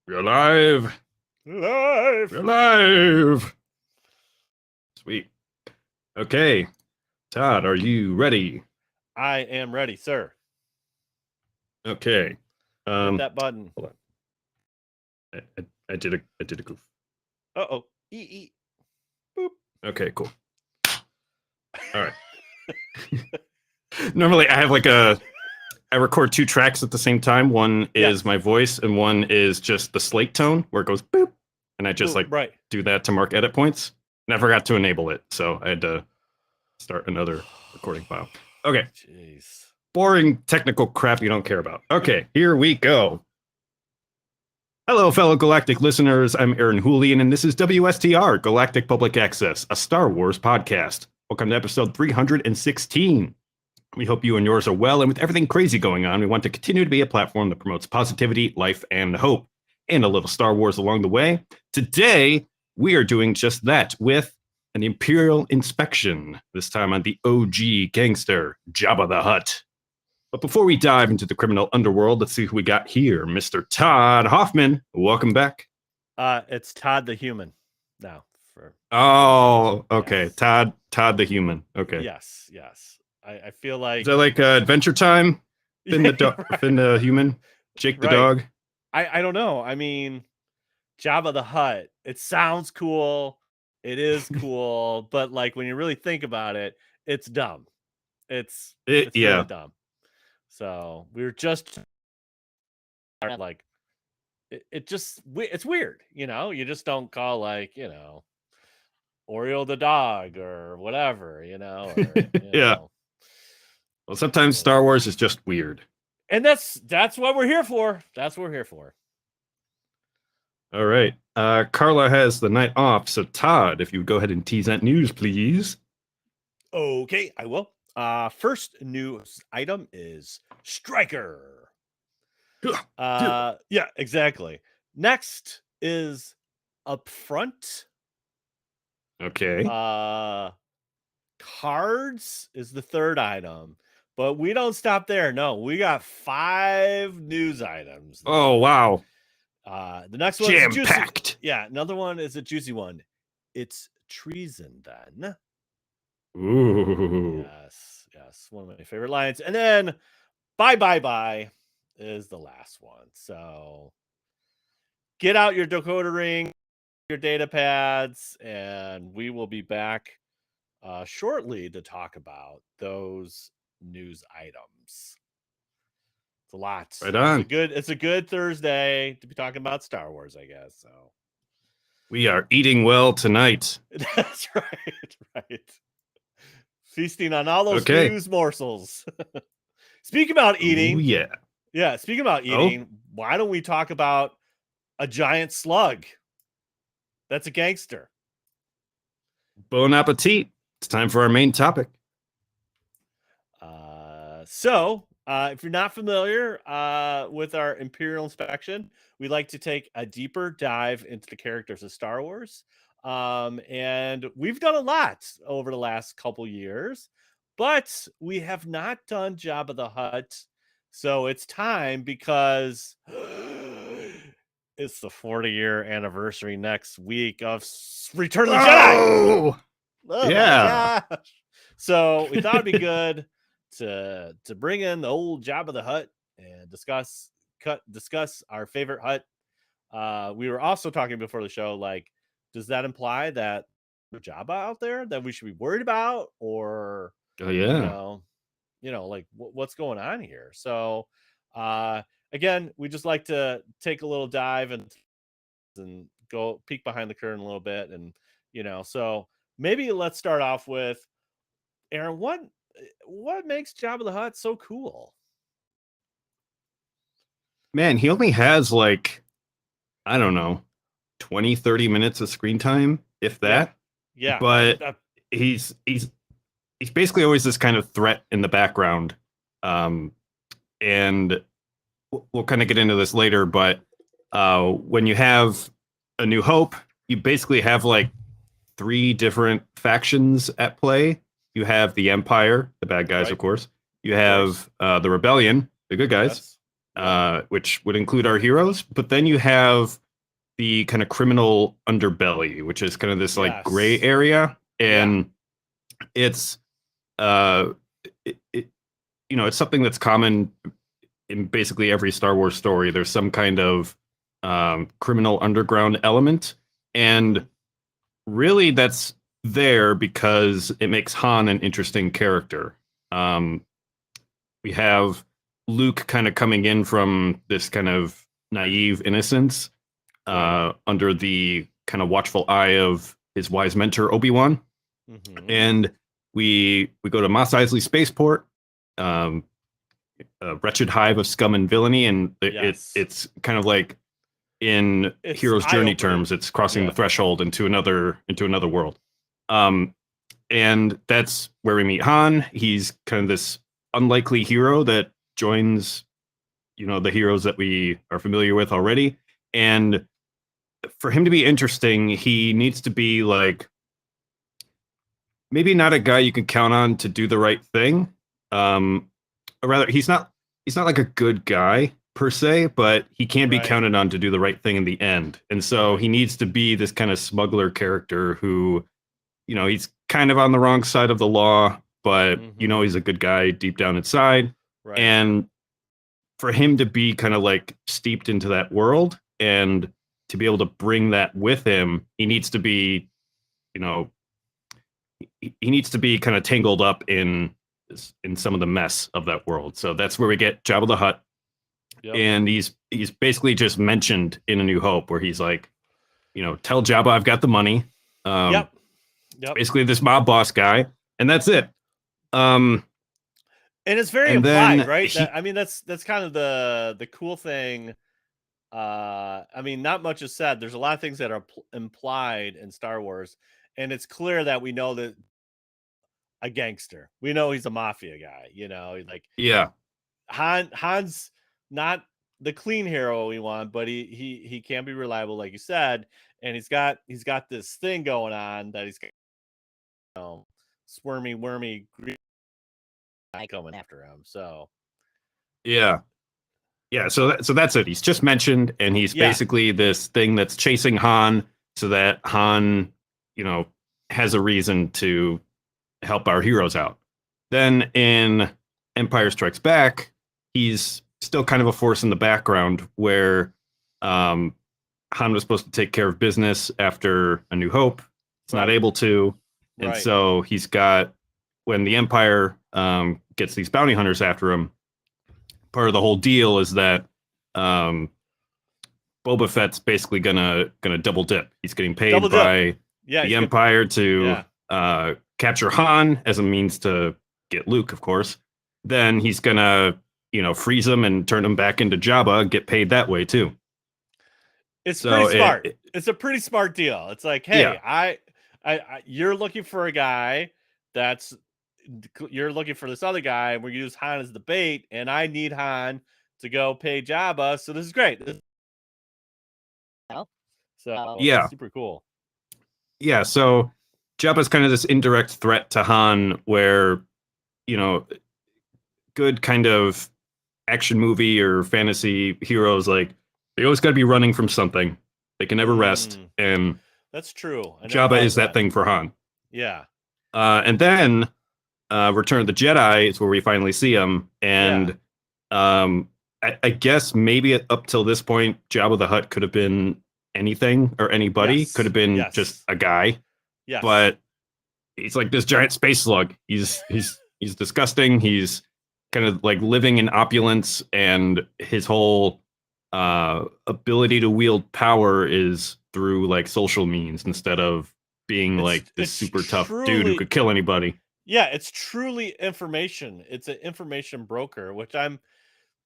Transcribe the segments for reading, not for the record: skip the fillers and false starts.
We're live. Live. We're live. Sweet. Okay. Todd, are you ready? I am ready, sir. Okay. Hit that button. Hold on. I did a goof. Uh-oh. E. Boop. Okay, cool. All right. Normally I have I record two tracks at the same time. One is Yes. my voice and one is just the slate tone where it goes boop. And I just Right. do that to mark edit points. And I forgot to enable it. So I had to start another recording file. Okay. Jeez. Boring technical crap you don't care about. Okay, here we go. Hello, fellow Galactic listeners. I'm Aaron Hoolian, and this is WSTR, Galactic Public Access, a Star Wars podcast. Welcome to episode 316. We hope you and yours are well, and with everything crazy going on, we want to continue to be a platform that promotes positivity, life, and hope, and a little Star Wars along the way. Today, we are doing just that with an Imperial inspection, this time on the OG gangster, Jabba the Hutt. But before we dive into the criminal underworld, let's see who we got here. Mr. Todd Hoffman, welcome back. It's Todd the Human now. Oh, okay. Yes. Todd the Human. Okay. Yes. I feel like... Is that like Adventure Time? Finn right. Finn the Human? Jake the dog? I don't know. I mean, Jabba the Hutt, it sounds cool. It is cool. But like when you really think about it, it's dumb. It's really dumb. So we were just like, it's weird, you just don't call Oriole the dog or whatever, Yeah. Well, sometimes Star Wars is just weird. And that's what we're here for. That's what we're here for. All right. Carla has the night off. So Todd, if you would go ahead and tease that news, please. Okay, I will. First news item is Striker. Yeah, exactly. Next is Upfront. Okay. Cards is the third item, but we don't stop there. No, we got 5 news items. Oh, wow. The next one is jam-packed. Yeah, another one is a juicy one. It's treason then. Ooh. Yes. One of my favorite lines. And then bye is the last one. So get out your decoder ring, your data pads, and we will be back shortly to talk about those news items. It's a lot. Right on. It's a good Thursday to be talking about Star Wars, I guess. So we are eating well tonight. That's right. Feasting on all those news morsels. Speaking about eating. Ooh, yeah. Speaking about eating, why don't we talk about a giant slug? That's a gangster. Bon appetit. It's time for our main topic. So if you're not familiar with our Imperial inspection, we like to take a deeper dive into the characters of Star Wars. And we've done a lot over the last couple years, but we have not done Jabba the Hutt. So it's time because it's the 40-year anniversary next week of Return of the Jedi. Oh, yeah. My gosh. So we thought it'd be good to bring in the old Jabba the Hutt and discuss our favorite Hutt. We were also talking before the show, like, does that imply that there's Jabba out there that we should be worried about, or like what's going on here? So again, we just like to take a little dive and go peek behind the curtain a little bit, and so maybe let's start off with Aaron. What makes Jabba the Hutt so cool? Man, he only has I don't know, 20, 30 minutes of screen time, if that. Yeah. But he's basically always this kind of threat in the background. And we'll kind of get into this later, but when you have A New Hope, you basically have 3 different factions at play. You have the Empire, the bad guys, of course. You have the Rebellion, the good guys. Yes. which would include our heroes. But then you have the kind of criminal underbelly, which is kind of this like gray Yes. area, Yeah. and it's uh, it's something that's common in basically every Star Wars story. There's some kind of criminal underground element, and really that's there because it makes Han an interesting character. Um, we have Luke kind of coming in from this kind of naive innocence under the kind of watchful eye of his wise mentor Obi-Wan, and we go to Mos Eisley Spaceport, um, a wretched hive of scum and villainy, and it's kind of like in It's hero's journey eye-opening. terms, it's crossing the threshold into another world. And that's where we meet Han. He's kind of this unlikely hero that joins, the heroes that we are familiar with already. And for him to be interesting, he needs to be like maybe not a guy you can count on to do the right thing. Or rather, he's not like a good guy per se, but he can be counted on to do the right thing in the end. And so he needs to be this kind of smuggler character who, he's kind of on the wrong side of the law, but he's a good guy deep down inside. Right. And for him to be kind of like steeped into that world and to be able to bring that with him, he needs to be, he needs to be kind of tangled up in some of the mess of that world. So that's where we get Jabba the Hutt. Yep. And he's basically just mentioned in A New Hope, where he's like, tell Jabba I've got the money. Yep. Basically this mob boss guy, and that's it. And it's very implied, right? That's kind of the cool thing. I mean, not much is said. There's a lot of things that are implied in Star Wars, and it's clear that we know that a gangster. We know he's a mafia guy. Like Han's not the clean hero we want, but he can be reliable, like you said, and he's got this thing going on that he's squirmy, wormy guy coming after him. So yeah. So that's it. He's just mentioned, and he's basically this thing that's chasing Han, so that Han, has a reason to help our heroes out. Then in Empire Strikes Back, he's still kind of a force in the background, where Han was supposed to take care of business after A New Hope. It's not able to. And so he's got, when the Empire gets these bounty hunters after him, part of the whole deal is that Boba Fett's basically gonna double dip. He's getting paid by the Empire to capture Han as a means to get Luke, of course. Then he's gonna, freeze him and turn him back into Jabba and get paid that way too. It's pretty smart. It's a pretty smart deal. It's like, hey, I you're looking for a guy you're looking for this other guy, and we're gonna use Han as the bait, and I need Han to go pay Jabba, so this is great. So it's super cool. Yeah, so Jabba's kind of this indirect threat to Han, where, good kind of action movie or fantasy heroes, like, they always got to be running from something. They can never rest, and that's true. Jabba is that thing for Han. Yeah. And then Return of the Jedi is where we finally see him, and I guess maybe up till this point, Jabba the Hutt could have been anything or anybody. Could have been just a guy. Yeah. But he's like this giant space slug. He's disgusting. He's kind of like living in opulence, and his whole ability to wield power is through like social means instead of being like this super tough dude who could kill anybody. Yeah, it's truly information. It's an information broker, which I'm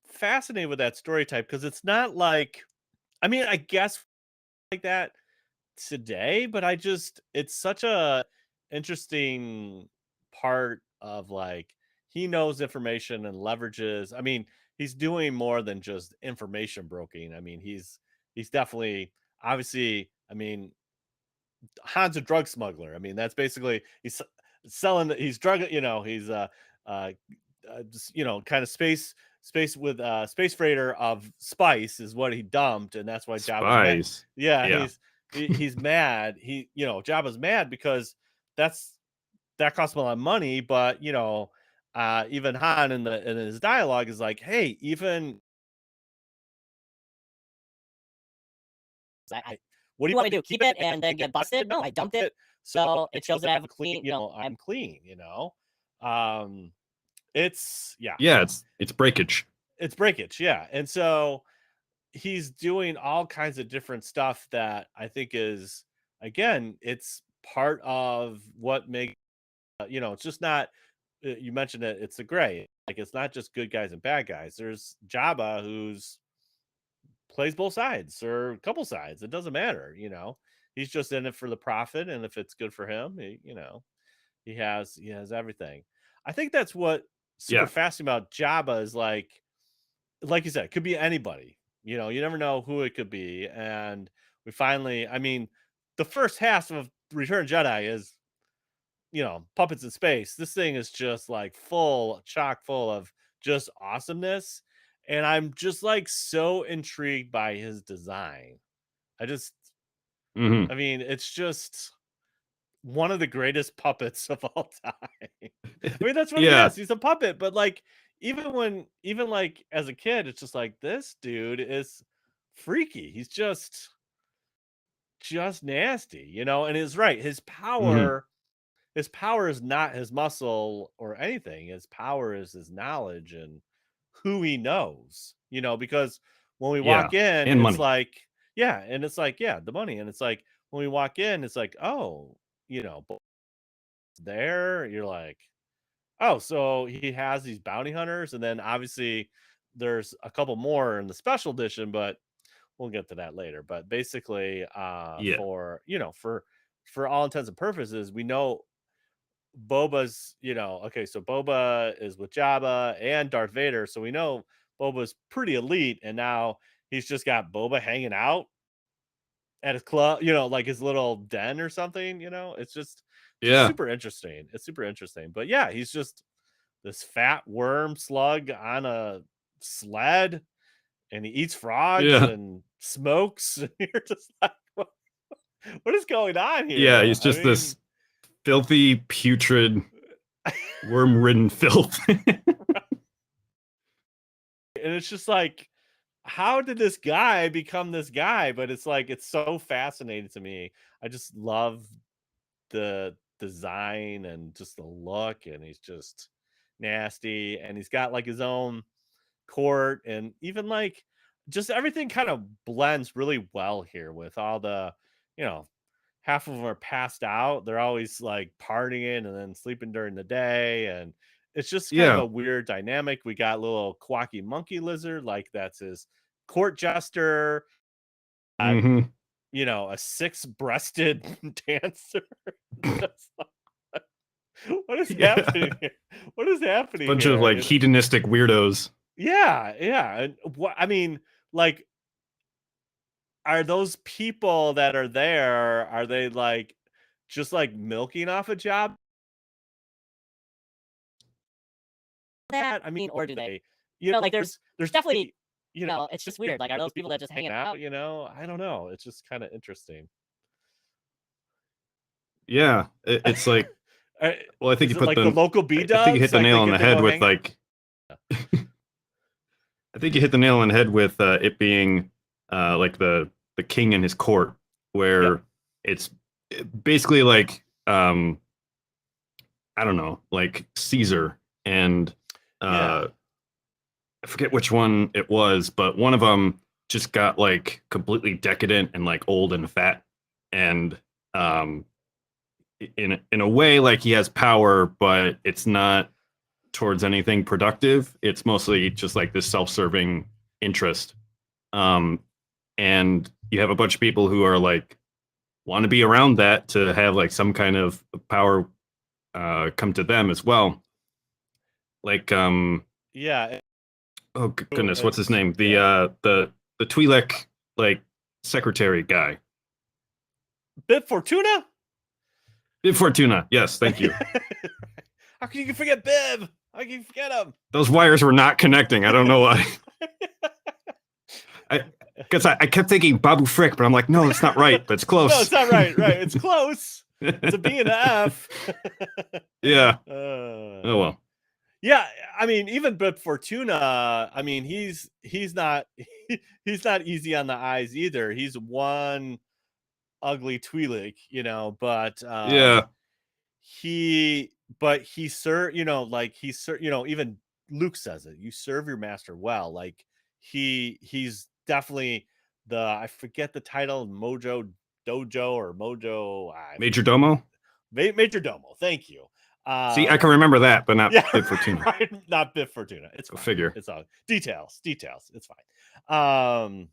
fascinated with that story type, because it's not like, I mean, I guess like that today, but it's such a interesting part of, like, he knows information and leverages. I mean, he's doing more than just information broking. I mean, he's definitely, obviously, I mean, Han's a drug smuggler. I mean, that's basically, he's drug, he's just, kind of space space freighter of spice is what he dumped, and that's why Jabba's mad. Spies. Yeah, Yeah. he's mad. Jabba's mad because that costs him a lot of money, but even Han in his dialogue is like, hey, even what do you want to do? Keep it and then get busted? No, I dumped it, so it shows that I have a clean. I'm clean. Um, it's Yeah, it's breakage. it's breakage, yeah, and so he's doing all kinds of different stuff that I think is, again, it's part of what makes it's just not. You mentioned it. It's the gray. Like it's not just good guys and bad guys. There's Jabba who's plays both sides or a couple sides. It doesn't matter. He's just in it for the profit, and if it's good for him, he has everything. I think that's what super Yeah. fascinating about Jabba is like you said, it could be anybody. You never know who it could be, and we finally, I mean, the first half of Return of Jedi is puppets in space. This thing is just like chock full of just awesomeness. And I'm just like so intrigued by his design. I just, Hmm. I mean, it's just one of the greatest puppets of all time. I mean, that's what he Yeah. is. He's a puppet, but like, even like as a kid, it's just like this dude is freaky. He's just nasty, and he's right. Hmm. His power is not his muscle or anything. His power is his knowledge and who he knows, because when we Yeah. walk in, And it's money. like, yeah, and it's like, yeah, the money. And it's like when we walk in, it's like, oh, but there, you're like, oh, so he has these bounty hunters, and then obviously there's a couple more in the special edition, but we'll get to that later. But basically, Yeah. for all intents and purposes, we know Boba's, okay, so Boba is with Jabba and Darth Vader, so we know Boba's pretty elite, and now he's just got Boba hanging out at his club, like his little den or something. It's just Yeah. super interesting. It's super interesting, but yeah, he's just this fat worm slug on a sled, and he eats frogs Yeah. and smokes. And you're just like, what is going on Yeah. here? He's I just mean, this filthy, putrid, worm-ridden filth. and it's just like, how did this guy become this guy? But it's like, it's so fascinating to me. I just love the design and just the look, and he's just nasty, and he's got like his own court, and even like just everything kind of blends really well here with all the, you know, half of them are passed out. They're always like partying and then sleeping during the day. And it's just kind of Yeah. a weird dynamic. We got little quacky monkey lizard, like that's his court jester. Uh, Hmm. a six-breasted dancer. Just like, what is Yeah. happening here? What is happening Bunch of here? like hedonistic weirdos. Yeah, yeah. And what I mean, like, are those people that are there, are they like just like milking off a job? That I mean, or do they, like there's definitely, it's just weird. Like, are those people that just hanging out? I don't know. It's just kind of interesting. Yeah. It's like, Uh, well, is it like the local bee I think you hit doves? the Like nail on the they head go with hang. like, I think you hit the nail on the head with it being like the king and his court, Yep. where it's basically like I don't know, like Caesar and Yeah. I forget which one it was, but one of them just got like completely decadent and like old and fat, and um, in a way, like he has power, but it's not towards anything productive. It's mostly just like this self-serving interest. Um, and you have a bunch of people who are like want to be around that to have like some kind of power come to them as well. Like Yeah. oh goodness, what's his It's name? yeah. The Twi'lek like secretary guy. Bib Fortuna? Bib Fortuna. Yes, thank you. How can you forget Bib? I keep forget him. Those wires were not connecting. I don't know why. Because I kept thinking Babu Frick, but I'm like, no, that's not right. But it's close. No, it's not right. Right. It's close. It's a B and an F. Yeah. Oh well. Yeah, I mean, even Bib Fortuna, I mean, he's not he's not easy on the eyes either. He's one ugly Twi'lek, but Yeah. he serve, even Luke says it. You serve your master well. Like he's definitely I forget the title, Mojo Dojo or Mojo Major Domo. Major Domo. Thank you. See, I can remember that, but not Yeah, Bib Fortuna. right, not Bib Fortuna. It's Go fine. figure. It's all details. It's fine.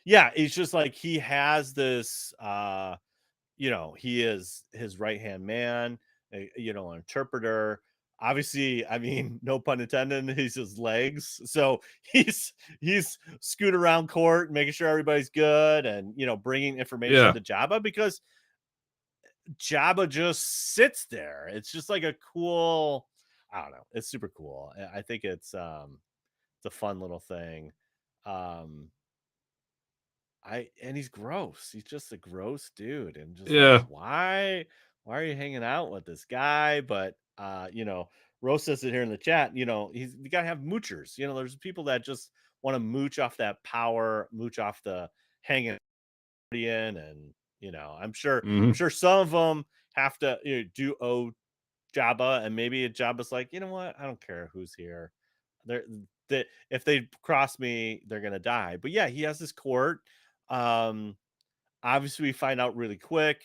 Yeah, it's just like he has this. He is his right hand man. An interpreter. Obviously, I mean, no pun intended. He's his legs, so he's scooting around court, making sure everybody's good, and bringing information to Jabba because Jabba just sits there. It's just like a cool, I don't know. It's super cool. I think it's a fun little thing. And he's gross. He's just a gross dude. And just like, why are you hanging out with this guy? But Rose says it here in the chat, you gotta have moochers. There's people that just want to mooch off that power, mooch off the hanging in, and I'm sure some of them have to do Jabba, and maybe Jabba's like, you know what, I don't care who's here. If they cross me, they're gonna die. But yeah, he has this court. Obviously, we find out really quick.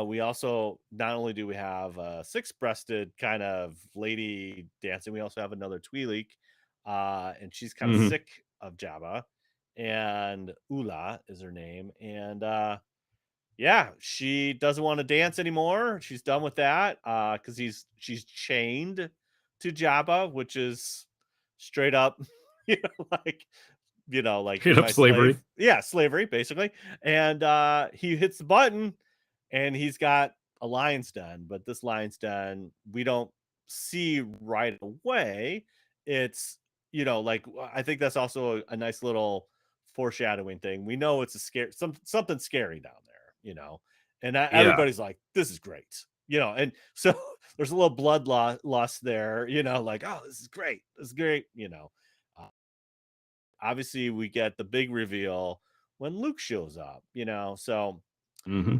We also not only do we have a six-breasted kind of lady dancing, we also have another Twi'lek, and she's kind of sick of Jabba, and Ula is her name, and yeah, she doesn't want to dance anymore. She's done with that because she's chained to Jabba, which is straight up, like Straight up slavery. slave. Yeah, slavery basically. And he hits the button, and he's got a lion's den. But this lion's den we don't see right away. It's I think that's also a nice little foreshadowing thing. We know it's something scary down there. And everybody's like, this is great. And so there's a little blood loss there, like, oh, this is great, obviously we get the big reveal when Luke shows up, so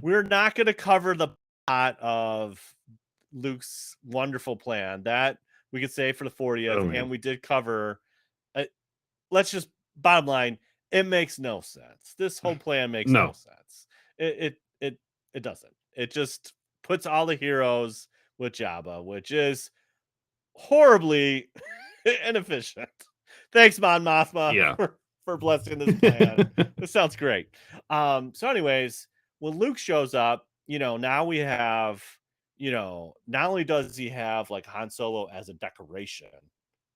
we're not going to cover the plot of Luke's wonderful plan that we could say for the 40th. And we did cover let's just bottom line, it makes no sense. This whole plan makes no sense. It doesn't. It just puts all the heroes with Jabba, which is horribly inefficient. Thanks, Mon Mothma, for blessing this plan. This sounds great. So anyways, when Luke shows up, now we have, not only does he have like Han Solo as a decoration,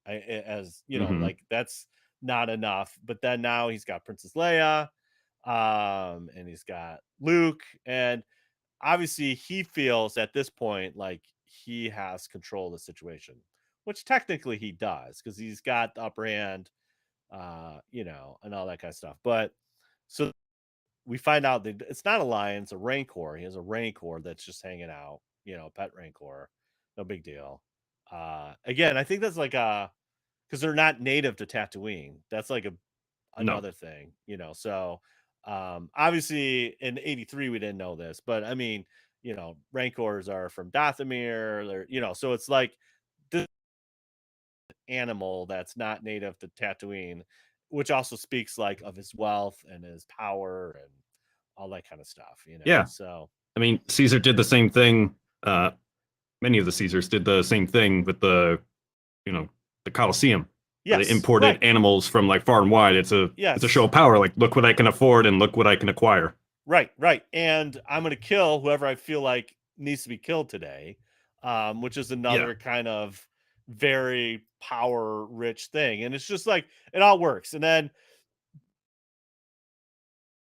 like that's not enough, but then now he's got Princess Leia, and he's got Luke, and obviously he feels at this point like he has control of the situation, which technically he does because he's got the upper hand, and all that kind of stuff. But so we find out that it's not a lion, it's a rancor. He has a rancor that's just hanging out, pet rancor. No big deal. Again, I think that's like because they're not native to Tatooine. That's like another thing, So obviously in 83 we didn't know this, but I mean, rancors are from Dathomir. They're, so it's like this animal that's not native to Tatooine, which also speaks like of his wealth and his power and all that kind of stuff, Yeah. So I mean, Caesar did the same thing. Many of the Caesars did the same thing with the Colosseum. yes, they imported animals from like far and wide. It's a show of power. Like, look what I can afford and look what I can acquire. Right. And I'm going to kill whoever I feel like needs to be killed today, which is another kind of very power rich thing. And it's just like, it all works. And then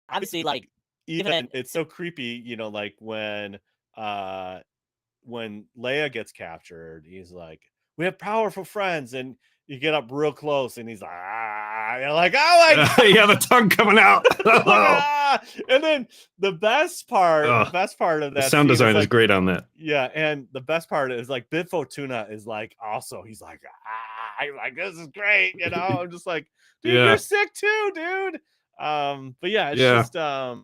obviously, like, even it's so creepy, like when Leia gets captured, he's like, we have powerful friends, and you get up real close, and he's like, ah, you're like, oh my god, Yeah, the tongue coming out. like, Oh, ah! And then the best part of the that sound scene is design is like, great on that. yeah, and the best part is like Bib Fortuna is like also he's like, ah, he's like, this is great, you know. I'm just like, dude, you're Yeah, sick too, dude. But yeah, it's yeah,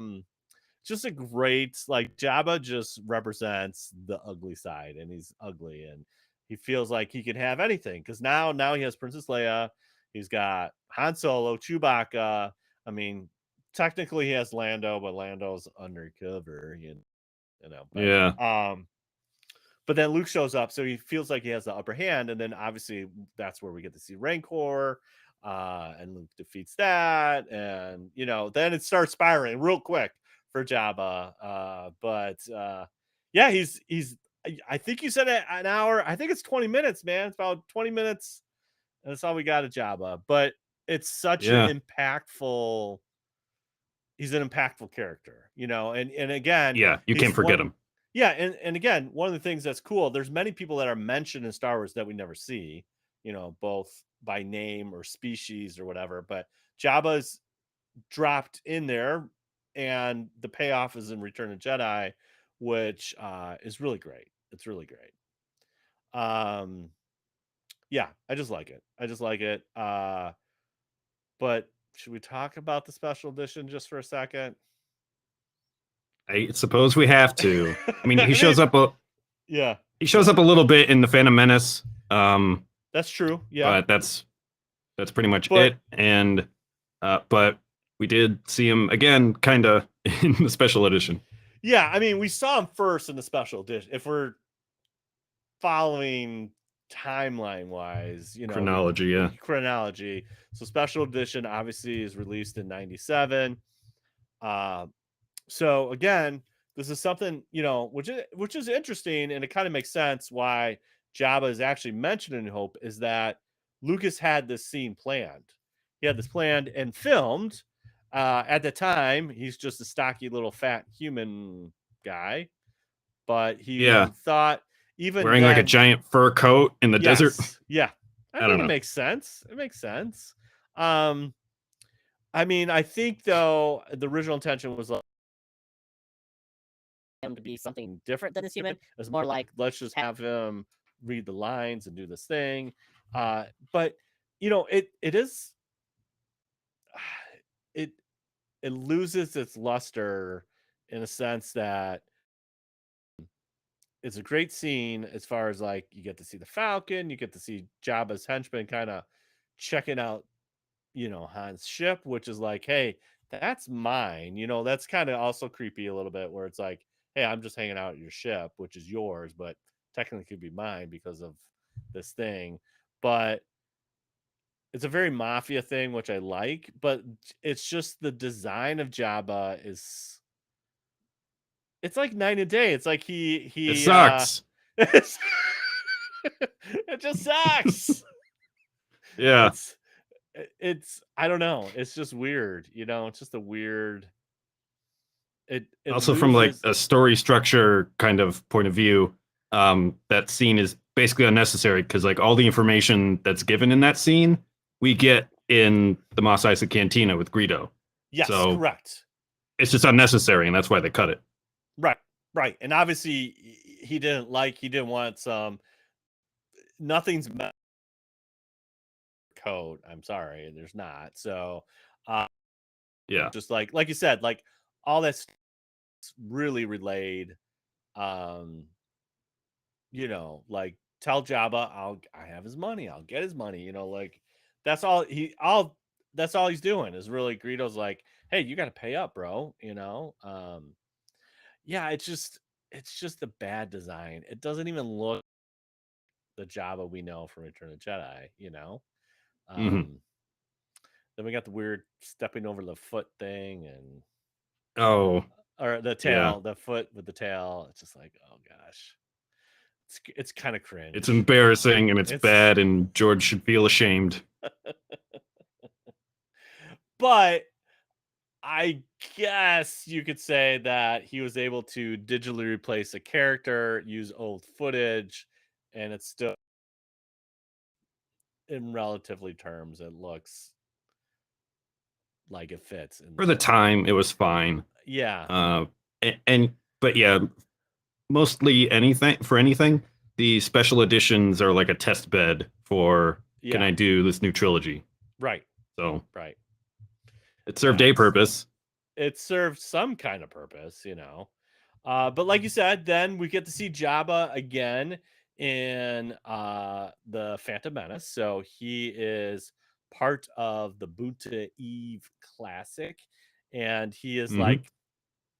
just a great, like, Jabba just represents the ugly side, and he's ugly, and he feels like he can have anything because now he has Princess Leia, he's got Han Solo, Chewbacca. I mean, technically he has Lando, but Lando's undercover, you know. yeah, But then Luke shows up, so he feels like he has the upper hand, and then obviously that's where we get to see Rancor, and Luke defeats that, and you know, then it starts spiraling real quick for Jabba. Yeah, he's. I think you said an hour. I think it's 20 minutes, man. It's about 20 minutes, and that's all we got at Jabba. But it's such an yeah, impactful. He's an impactful character, you know, and again, yeah. You he's can't forget one. him. Yeah, and again, one of the things that's cool, there's many people that are mentioned in Star Wars that we never see, you know, both by name or species or whatever, but Jabba's dropped in there, and the payoff is in Return of Jedi, which is really great. It's really great. Um yeah, I just like it. I just like it. But should we talk about the special edition just for a second? I suppose we have to. I mean, I mean, yeah, he shows yeah, up a little bit in the Phantom Menace, that's true. Yeah, but that's pretty much but it. And but we did see him again, kind of in the special edition yeah, I mean, we saw him first in the special edition. If we're following timeline wise, you know, we chronology. Yeah, chronology. So special edition obviously is released in 97. Uh, so again, this is something, you know, which is interesting, and it kind of makes sense why Jabba is actually mentioned in Hope, is that Lucas had this scene planned. He had this planned and filmed. At the time, he's just a stocky little fat human guy, but yeah. he thought even Wearing like a then, giant fur coat in the desert. yes, yeah. I I don't mean, it know. makes sense. It makes sense. Um, I mean, I think though the original intention was like him to be something different than this human. It was more like, let's just have him read the lines and do this thing. But you know, it is it it loses its luster in a sense that it's a great scene as far as like you get to see the Falcon, you get to see Jabba's henchman kind of checking out, you know, Han's ship, which is like, hey, that's mine. You know, that's kind of also creepy a little bit, where it's like, hey, I'm just hanging out at your ship, which is yours, but technically could be mine because of this thing. But it's a very mafia thing, which I like, but it's just the design of Jabba is, it's like night and day. It's like It he sucks. it's, it just sucks. Yeah. It's it's I don't know. It's just weird, you know. It's just a weird. It Also, from like loses. a story structure kind of point of view, that scene is basically unnecessary because like all the information that's given in that scene, we get in the Mos Eisley Cantina with Greedo. Yes, So correct. it's just unnecessary, and that's why they cut it. Right, right. And obviously, he didn't want some. Nothing's code. I'm sorry, there's not. So, uh, Yeah. just like you said, like all that's really relayed. Um, you know, like tell Jabba, I have his money. I'll get his money. You know, like that's all he's doing is really Greedo's like, hey, you got to pay up, bro. You know, yeah, it's just a bad design. It doesn't even look the Jabba we know from Return of Jedi. You know, Hmm. um, then we got the weird stepping over the foot thing, and Oh, or the yeah. tail, the foot with the tail. It's just like, oh gosh, it's kind of It's cringe. embarrassing and it's It's bad, and George should feel ashamed. but I guess you could say that he was able to digitally replace a character, use old footage, and it's still in relatively terms, it looks like it fits in For the time, it was fine. Yeah. But yeah, mostly anything. The special editions are like a test bed for can Yeah. I do this new trilogy? Right. So Right. it served Yeah. a purpose. It served some kind of purpose, you know. But like you said, then we get to see Jabba again in the Phantom Menace. So he is part of the Bunta Eve Classic, and he is Hmm. like,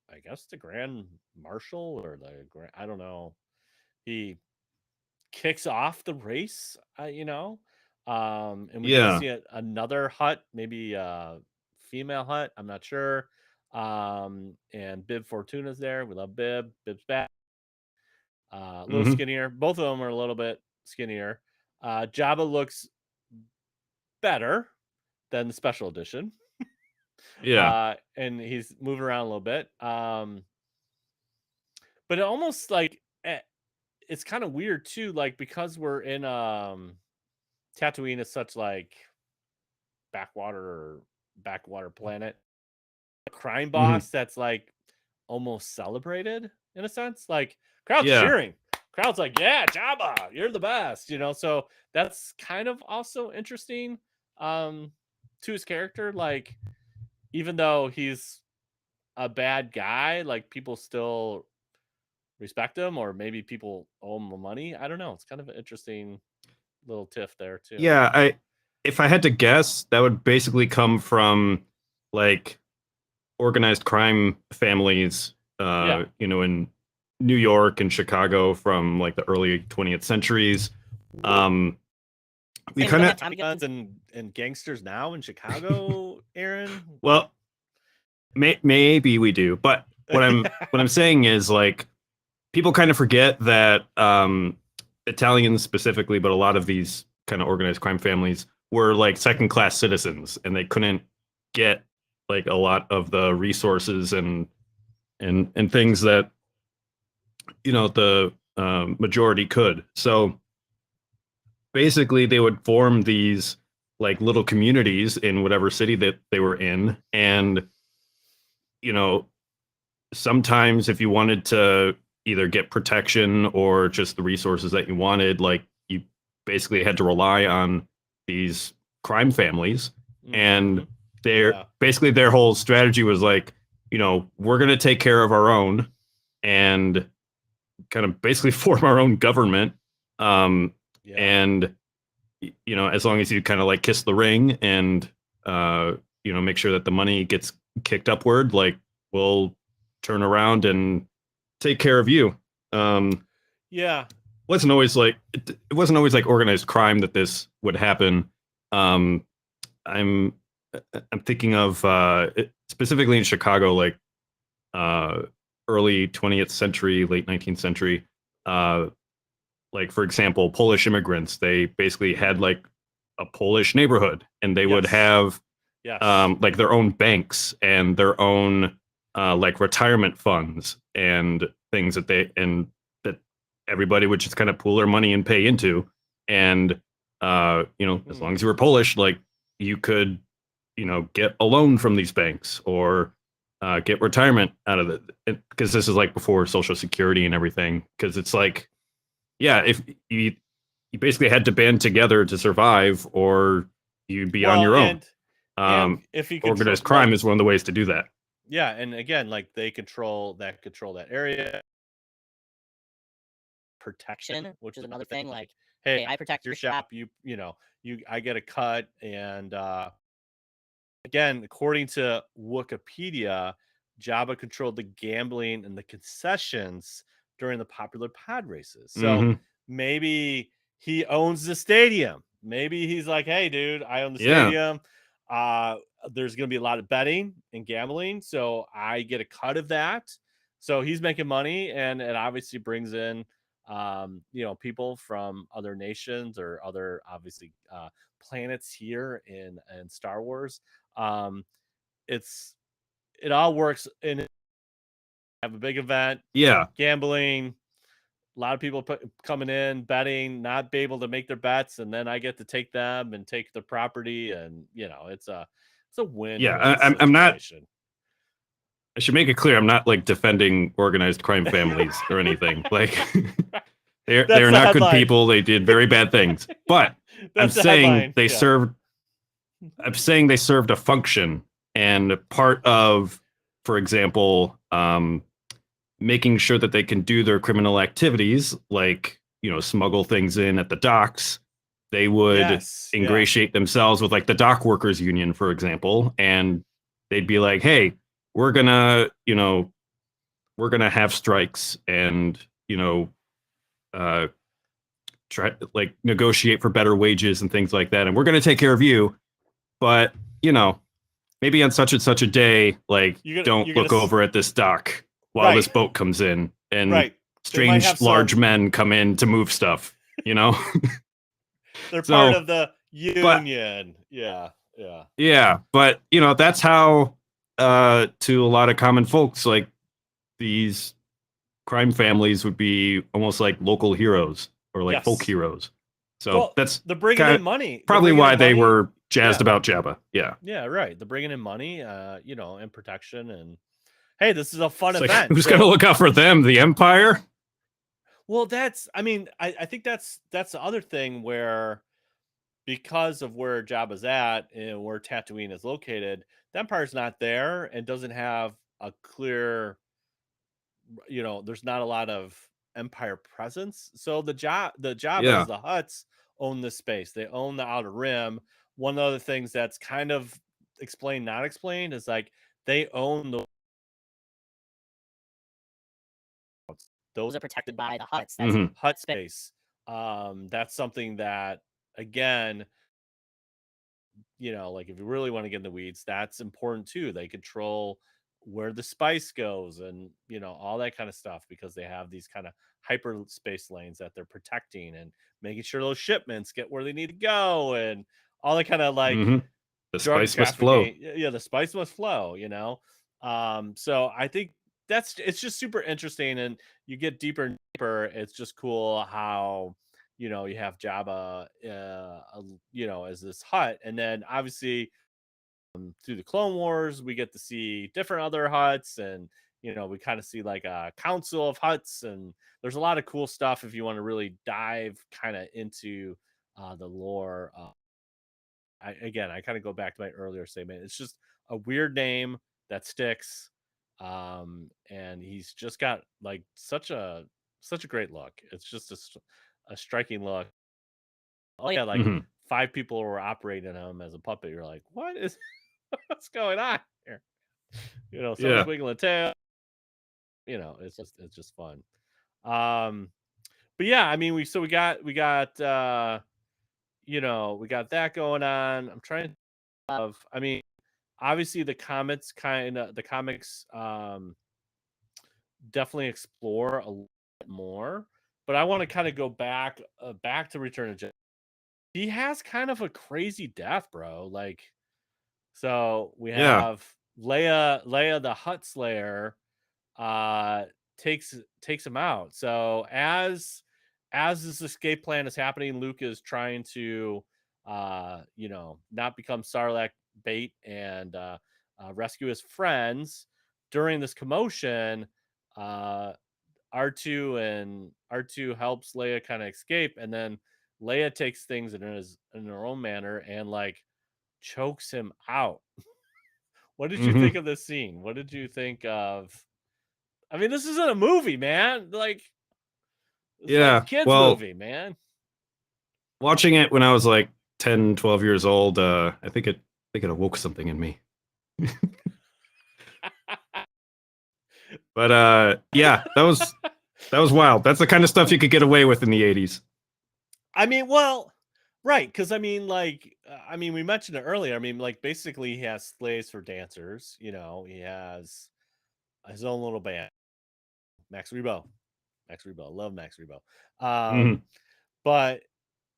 I guess, the Grand Marshal or the Grand, I don't know. He kicks off the race, you know. And we get to Yeah. see another Hutt, maybe female Hutt, I'm not sure. And Bib Fortuna's there. We love Bib. Bib's back. A little Hmm. skinnier. Both of them are a little bit skinnier. Jabba looks better than the special edition. Yeah. And he's moving around a little bit. But it almost like it's kind of weird too, like because we're in Tatooine is such like backwater planet. A crime Hmm. boss that's like almost celebrated in a sense. Like crowd's Yeah. cheering. Crowd's like, yeah, Jabba, you're the best, you know. So that's kind of also interesting to his character. Like, even though he's a bad guy, like people still respect him, or maybe people owe him money. I don't know. It's kind of an interesting little tiff there too. Yeah. If I had to guess, that would basically come from like organized crime families, Yeah. in New York and Chicago from like the early 20th centuries. Um, we And we kind don't of have Tommy guns and gangsters now in Chicago, Aaron. well, maybe we do, but what I'm saying is like people kind of forget that Italians specifically, but a lot of these kind of organized crime families were like second class citizens, and they couldn't get like a lot of the resources and things that the majority could. So basically, they would form these like little communities in whatever city that they were in, and you know sometimes if you wanted to either get protection or just the resources that you wanted, like you basically had to rely on these crime families. Mm-hmm. And their Yeah. basically their whole strategy was like, we're going to take care of our own and kind of basically form our own government. Yeah. And as long as you kind of like kiss the ring and make sure that the money gets kicked upward, like we'll turn around and take care of you. Um, Yeah. it wasn't always like organized crime that this would happen. Um, I'm I'm thinking of specifically in Chicago, like uh, early 20th century, late 19th century. Uh, like for example, Polish immigrants. They basically had like a Polish neighborhood, and they would Yes. have Yes. like their own banks and their own like retirement funds and things that everybody would just kind of pool their money and pay into. And as long as you were Polish, like you could get a loan from these banks or get retirement out of it, because this is like before Social Security and everything. Because it's like, yeah, if you basically had to band together to survive, or you'd be on Well, your own. and if you control, Organized like, crime is one of the ways to do that. yeah, and again, like they control that area. Protection, which is another thing. Like, hey, I protect your shop. I get a cut. And again, according to Wikipedia, Jabba controlled the gambling and the concessions during the popular pod races. So Hmm. maybe he owns the stadium. Maybe he's like, hey, dude, I own the Yeah. stadium. Uh, there's going to be a lot of betting and gambling. So I get a cut of that. So he's making money, and it obviously brings in, people from other nations or other, obviously, planets here in Star Wars. Um, it's it all works and have a big event, Yeah. gambling, A lot of people coming in, betting, not be able to make their bets, and then I get to take them and take the property, and it's a Yeah, win-win I'm not. situation. I should make it clear I'm not like defending organized crime families or anything. Like That's they're the not good headline. people. They did very bad things. But I'm That's the saying headline. they Yeah. served I'm saying they served a function, and part of, for example, making sure that they can do their criminal activities, like smuggle things in at the docks. They would Yes. Yeah. ingratiate themselves with like the dock workers union, for example, and they'd be like, "Hey, we're gonna, we're gonna have strikes, and uh, try like negotiate for better wages and things like that, and we're gonna take care of you, but you know." Maybe on such and such a day, like, don't You're gonna look over at this dock while this right. boat comes in and Right. They might have strange large some. men come in to move stuff, you know? They're part So, of the but union. Yeah. Yeah. yeah, but that's how to a lot of common folks, like these crime families would be almost like local heroes or like folk Yes. heroes. So Well, that's they're bringing kind in of money. They're probably bringing why in they money. were jazzed Yeah. about Jabba. Yeah. Yeah. Right. They're bringing in money. And protection. And hey, this is a fun It's like, event. who's going to So, look out for them? The Empire? well, I think that's the other thing where because of where Jabba's at and where Tatooine is located, the Empire's not there and doesn't have a clear, there's not a lot of Empire presence. So the Jabbas, Yeah. the Hutts own this space. They own the Outer Rim. One of the things that's kind of explained, not explained, is like they own those are protected by the Hutts. That's Hmm. Hutt space. That's something that again, like if you really want to get in the weeds, that's important too. They control where the spice goes and, all that kind of stuff because they have these kind of hyperspace lanes that they're protecting and making sure those shipments get where they need to go and all that kind of like Hmm. The drug spice must flow. trafficking. Yeah, the spice must flow, So I think it's just super interesting and you get deeper and deeper. It's just cool how you have Jabba, as this Hutt, and then obviously through the Clone Wars, we get to see different other Hutts, and we kind of see like a council of Hutts, and there's a lot of cool stuff if you want to really dive kind of into the lore. I kind of go back to my earlier statement. It's just a weird name that sticks, and he's just got like such a great look. It's just a striking look. Oh yeah, like Hmm. 5 people were operating him as a puppet. You're like, what is what's going on here? Someone's Yeah. wiggling a tail. It's just fun. Um, but yeah, I mean, we got that going on. I'm trying of, I mean, obviously the comics definitely explore a lot more, but I want to kind of go back to Return of Jedi. He has kind of a crazy death, bro. Like, so we Yeah. have Leia the Hutt Slayer, uh, takes him out. So as this escape plan is happening, Luke is trying to, not become Sarlacc bait and rescue his friends. During this commotion, uh, R2 helps Leia kind of escape, and then Leia takes things in her own manner and like chokes him out. What did you Hmm. think of this scene? What did you think of? I mean, this isn't a movie, man. Like it's like a Yeah. kids Well, movie, man. watching it when I was like 10, 12 years old, I think it awoke something in me. But yeah, that was wild. That's the kind of stuff you could get away with in the 80s. I mean, well, right? Because we mentioned it earlier. I mean, like basically, he has slaves for dancers. He has his own little band, Max Rebo. Max Rebo, I love Max Rebo. Hmm. But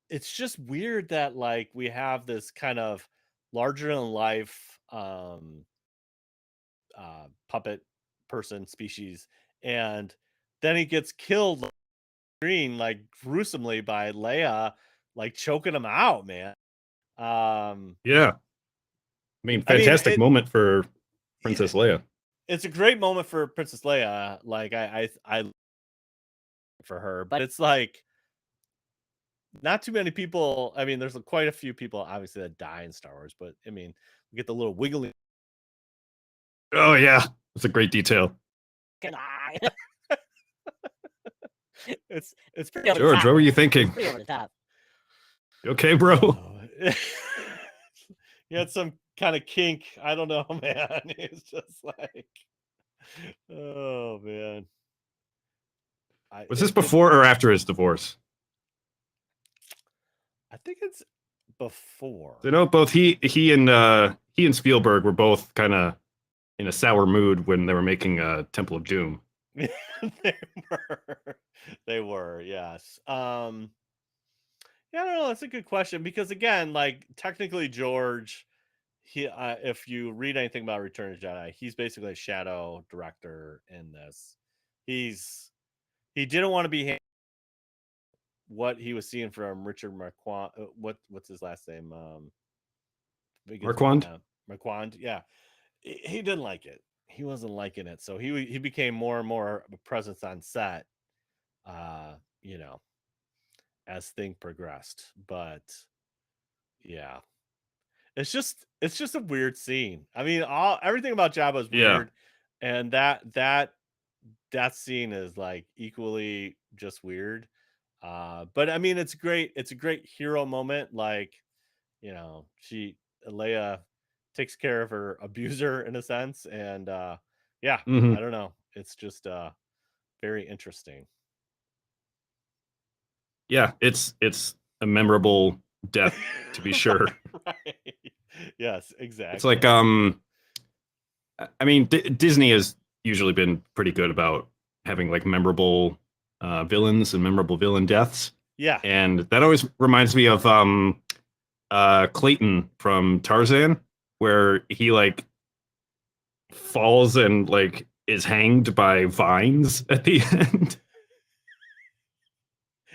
it's just weird that like we have this kind of larger than life puppet person species, and then he gets killed screen like gruesomely by Leia, like choking him out, man. Yeah. I mean, I mean, fantastic moment for Princess Leia. it's a great moment for Princess Leia. Like I for her, but it's like not too many people. I mean, there's quite a few people obviously that die in Star Wars, but I mean, we get the little wiggly. Oh yeah, that's a great detail. It's pretty over the George, top. what were you thinking? Pretty over the top. You okay, bro? Oh. You had some kind of kink. I don't know, man. It's just like, oh man. Was this before or after his divorce? I think it's before. You know, both he and Spielberg were both kind of in a sour mood when they were making Temple of Doom. they were. They were, yes. Yeah, I don't know. That's a good question because again, like technically George, he if you read anything about Return of the Jedi, he's basically a shadow director in this. He didn't want to be what he was seeing from Richard Marquand. What's his last name? Marquand? Marquand. Yeah, he didn't like it. He wasn't liking it, so he became more and more of a presence on set. You know, as things progressed, but yeah, it's just a weird scene. I mean, everything about Jabba is Yeah. weird, and that scene is like equally just weird. But I mean, it's great. It's a great hero moment. Like, Leia takes care of her abuser in a sense, and yeah, Mm-hmm. I don't know. It's just very interesting. Yeah, it's a memorable death to be sure. Right. Yes, It's like exactly. I mean, Disney has usually been pretty good about having like memorable villains and memorable villain deaths, Yeah. and that always reminds me of Clayton from Tarzan, where he like falls and like is hanged by vines at the end.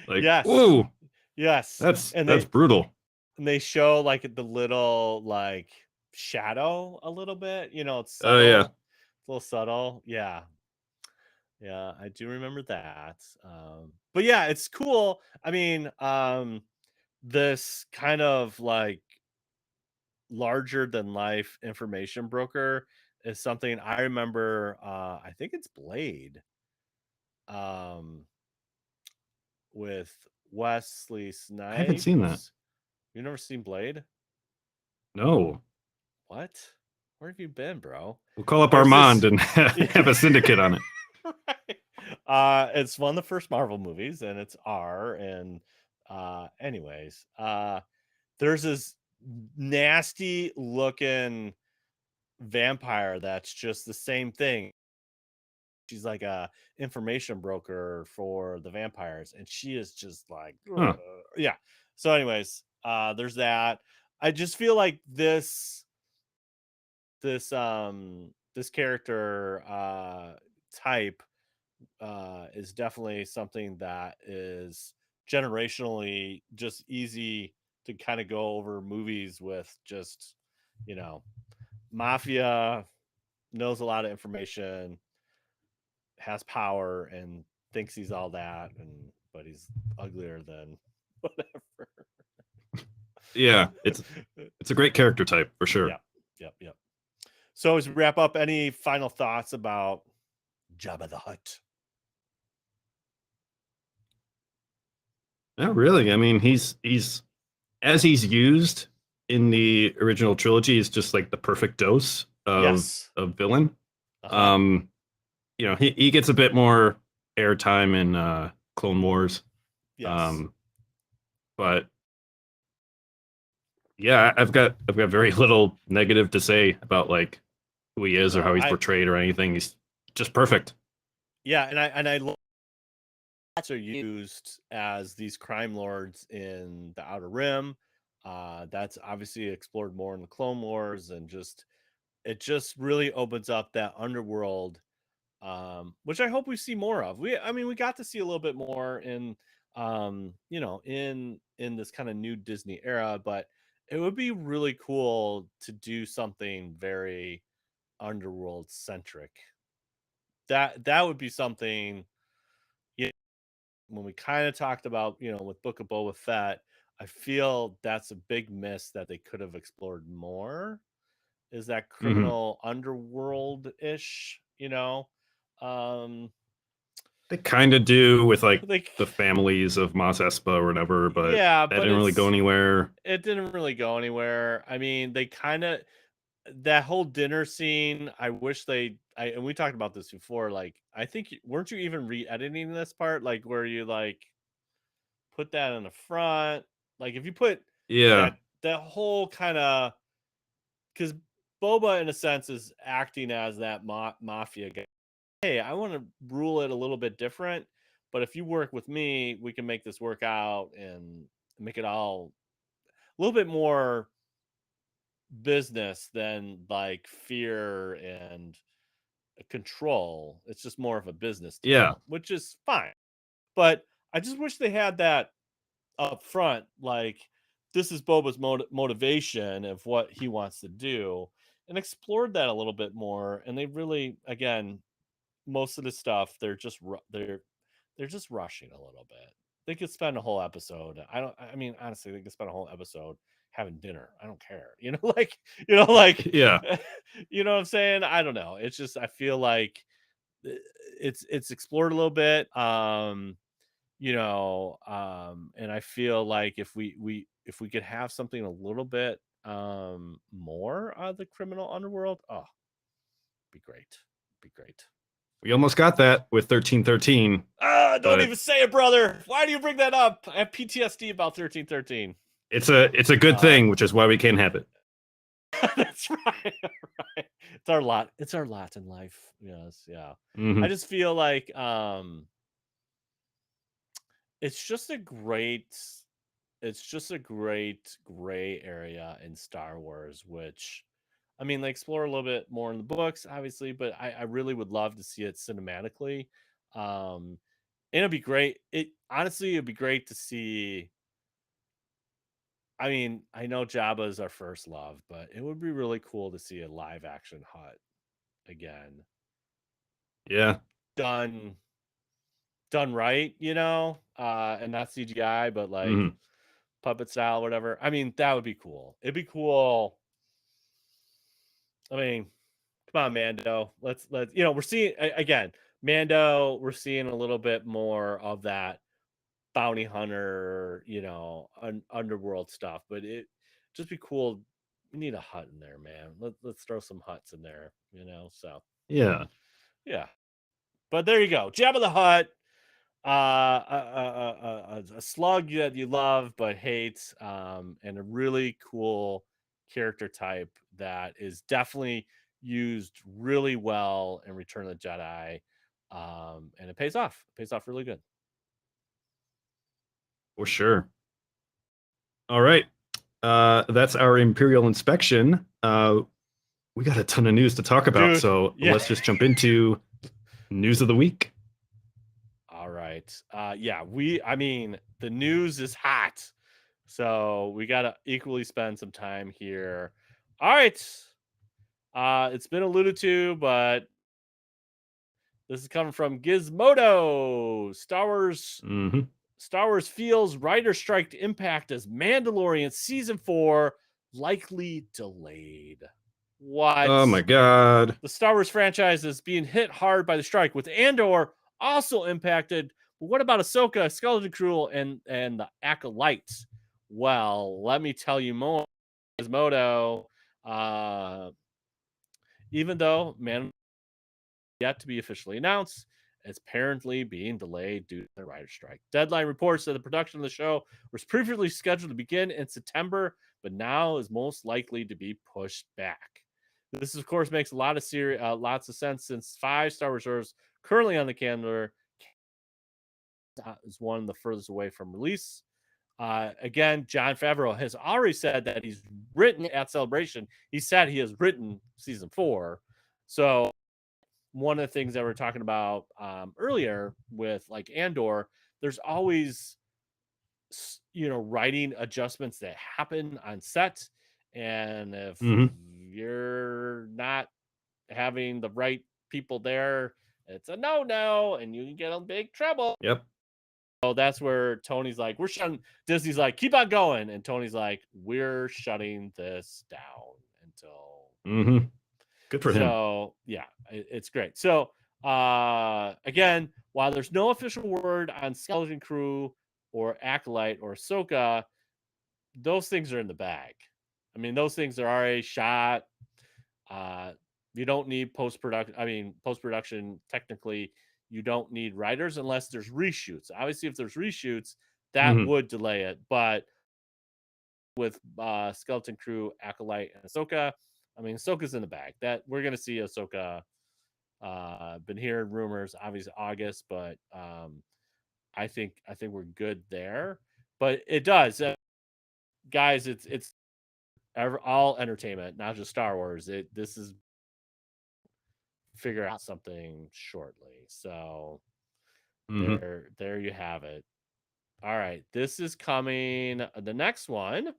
Like, Yes. ooh, Yes. And that's brutal. they show like the little like shadow a little bit. It's Oh yeah. subtle. It's a little subtle. Yeah. Yeah, I do remember that. But yeah, it's cool. I mean, this kind of like larger than life information broker is something I remember. I think it's Blade, um, with Wesley I haven't seen that. Snipes. You never seen Blade? No. What? Where have you been, bro? We'll call up There's Armand this. and have a syndicate on it. Right. It's one of the first Marvel movies, and it's R. And anyways, there's this nasty looking vampire that's just the same thing. She's like a information broker for the vampires, and she is just like, Huh. yeah. So, anyways, there's that. I just feel like this character type is definitely something that is generationally just easy to kind of go over movies with. Just, you know mafia, knows a lot of information, has power, and thinks he's all that, but he's uglier than whatever. Yeah, it's a great character type for sure. Yep, yep, yep. So as we wrap up, any final thoughts about Jabba the Hutt? Not really. I mean, he's as he's used in the original trilogy is just like the perfect dose Yes. of villain. Uh-huh. Um, he gets a bit more airtime in Clone Wars. Yes. Um, but yeah, I've got very little negative to say about like who he is or No, how he's portrayed or anything. He's just perfect. yeah, and I love are used as these crime lords in the Outer Rim. That's obviously explored more in the Clone Wars, and it just really opens up that underworld which I hope we see more of. We got to see a little bit more in in this kind of new Disney era, but it would be really cool to do something very underworld centric. That would be something. Yeah, when we kind of talked about, with Book of Boba Fett, I feel that's a big miss that they could have explored more. Is that Hmm. criminal underworld ish? Um, They kind of do with like like the families of Mos Espa or whatever, but yeah, that but didn't really go anywhere. it didn't really go anywhere. I mean, they kind of that whole dinner scene. I wish and we talked about this before. Like, I think weren't you even re-editing this part, like where you like put that in the front. Like if you put Yeah, that whole kind of, because Boba in a sense is acting as that mafia guy. Hey, I want to rule it a little bit different, but if you work with me, we can make this work out and make it all a little bit more business than like fear and control. It's just more of a business yeah. deal, which is fine. But I just wish they had that up front, like this is Boba's motivation of what he wants to do, and explored that a little bit more. And they really, again, most of the stuff they're just rushing a little bit. They could spend a whole episode. I mean, honestly, they could spend a whole episode having dinner. I don't care. Like Yeah. you know what I'm saying? I don't know. It's just I feel like it's explored a little bit. And I feel like if we could have something a little bit more of the criminal underworld, oh, be great. Be great. We almost got that with 1313, Don't but even say it, brother. Why do you bring that up? I have PTSD about 1313. it's a good Uh, thing, which is why we can't have it. that's right. Right. It's our lot in life. Yes, yeah. I Hmm. just feel like it's just a great gray area in Star Wars, which I mean, they explore a little bit more in the books, obviously, but I really would love to see it cinematically. Um, and it'd be great. It'd be great to see. I mean, I know Jabba is our first love, but it would be really cool to see a live action Hutt again, Yeah. done right, and not CGI, but like Hmm. puppet style, whatever. I mean, that would be cool. It'd be cool. I mean, come on, Mando. Let's we're seeing again, Mando. We're seeing a little bit more of that bounty hunter, underworld stuff. But it just be cool. We need a Hutt in there, man. Let's throw some Hutts in there, So Yeah. yeah. But there you go, Jabba the Hutt. A slug that you love but hate, and a really cool character type that is definitely used really well in Return of the Jedi, and it pays off. It pays off really good. For sure. All right. That's our Imperial inspection. We got a ton of news to talk about, Dude, so yeah. let's just jump into news of the week. All right. Yeah, I mean, the news is hot. So we got to equally spend some time here. All right. It's been alluded to, but this is coming from Gizmodo. Hmm. Star Wars feels writer strike impact as Mandalorian season 4 likely delayed. What? Oh my God. The Star Wars franchise is being hit hard by the strike, with Andor also impacted. But what about Ahsoka, Skeleton Crew, and the Acolytes? Well, let me tell you more. Gizmodo, uh, even though yet to be officially announced, it's apparently being delayed due to the writer's strike. Deadline reports that the production of the show was previously scheduled to begin in September, but now is most likely to be pushed back. This, of course, makes a lot of lots of sense, since 5 Star Wars shows currently on the calendar is one the furthest away from release. Again, Jon Favreau has already said that he's written at Celebration. He said he has written season 4. So one of the things that we're talking about earlier with like Andor, there's always writing adjustments that happen on set, and if you're not having the right people there, it's a no, and you can get in big trouble. Yep. So that's where Tony's like, we're shutting. Disney's like, keep on going, and Tony's like, we're shutting this down until. Good for him. So yeah, it's great. So again, while there's no official word on Skeleton Crew or Acolyte or Ahsoka, those things are in the bag. I mean, those things are already shot. You don't need post-production. I mean, post-production, technically, you don't need writers unless there's reshoots. Obviously, if there's reshoots, that would delay it. But with Skeleton Crew, Acolyte, and Ahsoka, I mean, Ahsoka's in the bag. That we're going to see Ahsoka. Been hearing rumors, obviously August, but I think we're good there. But it does, guys. It's all entertainment, not just Star Wars. This is figure out something shortly. So there you have it. All right, this is coming. The next one.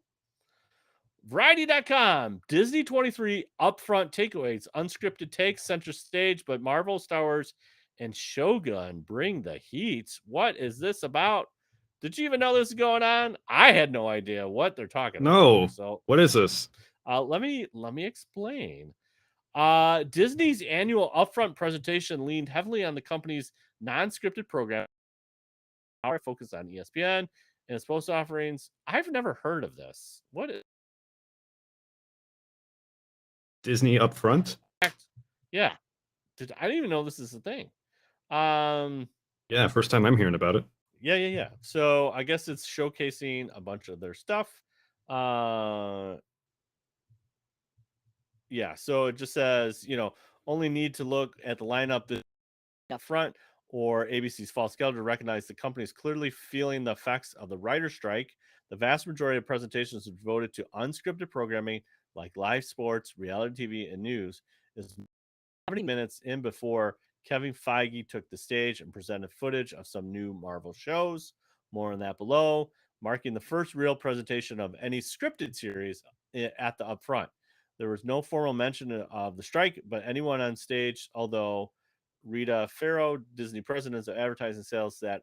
Variety.com, Disney 23 upfront takeaways, unscripted takes, center stage, but Marvel, Star Wars, and Shogun bring the heat. What is this about? Did you even know this is going on? I had no idea what they're talking about. So what is this? Let me explain. Disney's annual upfront presentation leaned heavily on the company's non-scripted program. Our focus on ESPN and its post offerings. I've never heard of this. What is Disney upfront? Yeah. I didn't even know this is a thing. Yeah, first time I'm hearing about it. Yeah. So I guess it's showcasing a bunch of their stuff. Yeah, so it just says, only need to look at the lineup up front or ABC's fall schedule to recognize the company is clearly feeling the effects of the writer's strike. The vast majority of presentations are devoted to unscripted programming like live sports, reality TV, and news. Is 70 minutes in before Kevin Feige took the stage and presented footage of some new Marvel shows. More on that below, marking the first real presentation of any scripted series at the upfront. There was no formal mention of the strike, but anyone on stage, although Rita Farrow, Disney president of advertising sales, that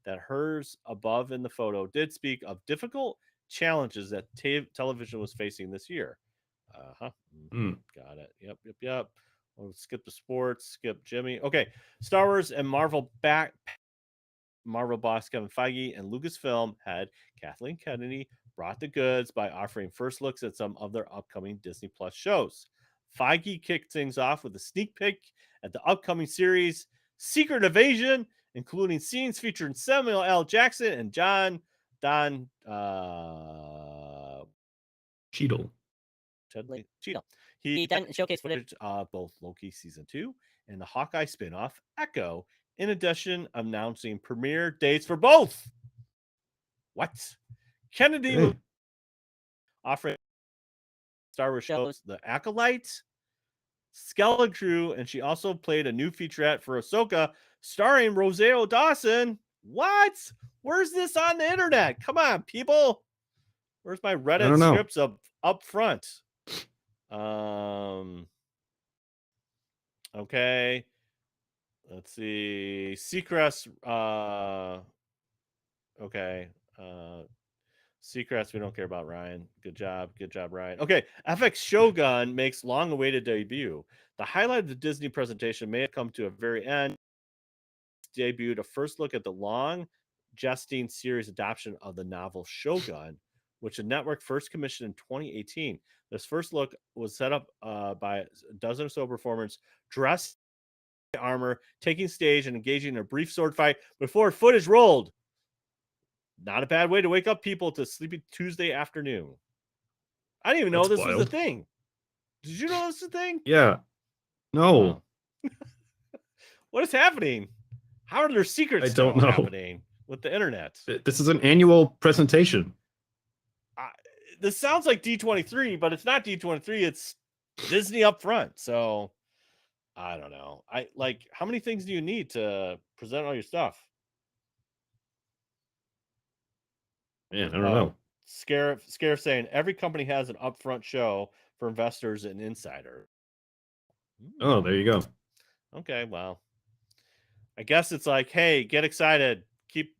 hers above in the photo did speak of difficult challenges that television was facing this year. Got it. Yep. We'll skip the sports, skip Jimmy. Okay. Star Wars and Marvel boss Kevin Feige and Lucasfilm head Kathleen Kennedy brought the goods by offering first looks at some of their upcoming Disney Plus shows. Feige kicked things off with a sneak peek at the upcoming series Secret Invasion, including scenes featuring Samuel L. Jackson and Don Cheadle. He then showcased footage of both Loki Season 2 and the Hawkeye spinoff Echo, in addition announcing premiere dates for both. What? Kennedy was offering Star Wars shows The Acolyte, Skeleton Crew, and she also played a new featurette for Ahsoka starring Rosario Dawson. What? Where's this on the internet? Come on, people. Where's my Reddit scripts up front? Okay. Let's see. Seacrest. Okay. Seacrest, we don't care about, Ryan. Good job, Ryan. Okay. FX Shogun makes long-awaited debut. The highlight of the Disney presentation may have come to a very end. Debuted a first look at the long jesting series adaptation of the novel Shogun, which the network first commissioned in 2018. This first look was set up by a dozen or so performers dressed in armor, taking stage and engaging in a brief sword fight before footage rolled. Not a bad way to wake up people to sleepy Tuesday afternoon. I didn't even know this was a thing. Did you know this was a thing? Yeah. No. Wow. What is happening? How are there secrets still happening with the internet? This is an annual presentation. This sounds like D23, but it's not D23. It's Disney upfront. So I don't know. I like, how many things do you need to present all your stuff? Man, I don't Oh, know. Scare saying every company has an upfront show for investors and insiders. Oh, there you go. Okay, well, I guess it's like, hey, get excited, keep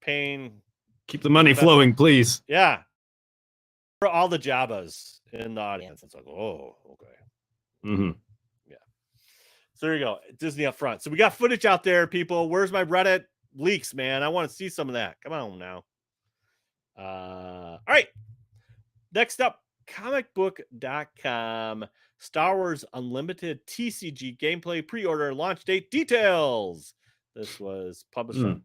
paying Keep the money investors. flowing, please. Yeah, for all the Jabbas in the audience. It's like, oh, okay, Hmm. yeah. So there you go, Disney up front. So we got footage out there, people. Where's my Reddit leaks, man? I want to see some of that. Come on now. All right. Next up, comicbook.com. Star Wars Unlimited TCG gameplay pre-order launch date details. This was published on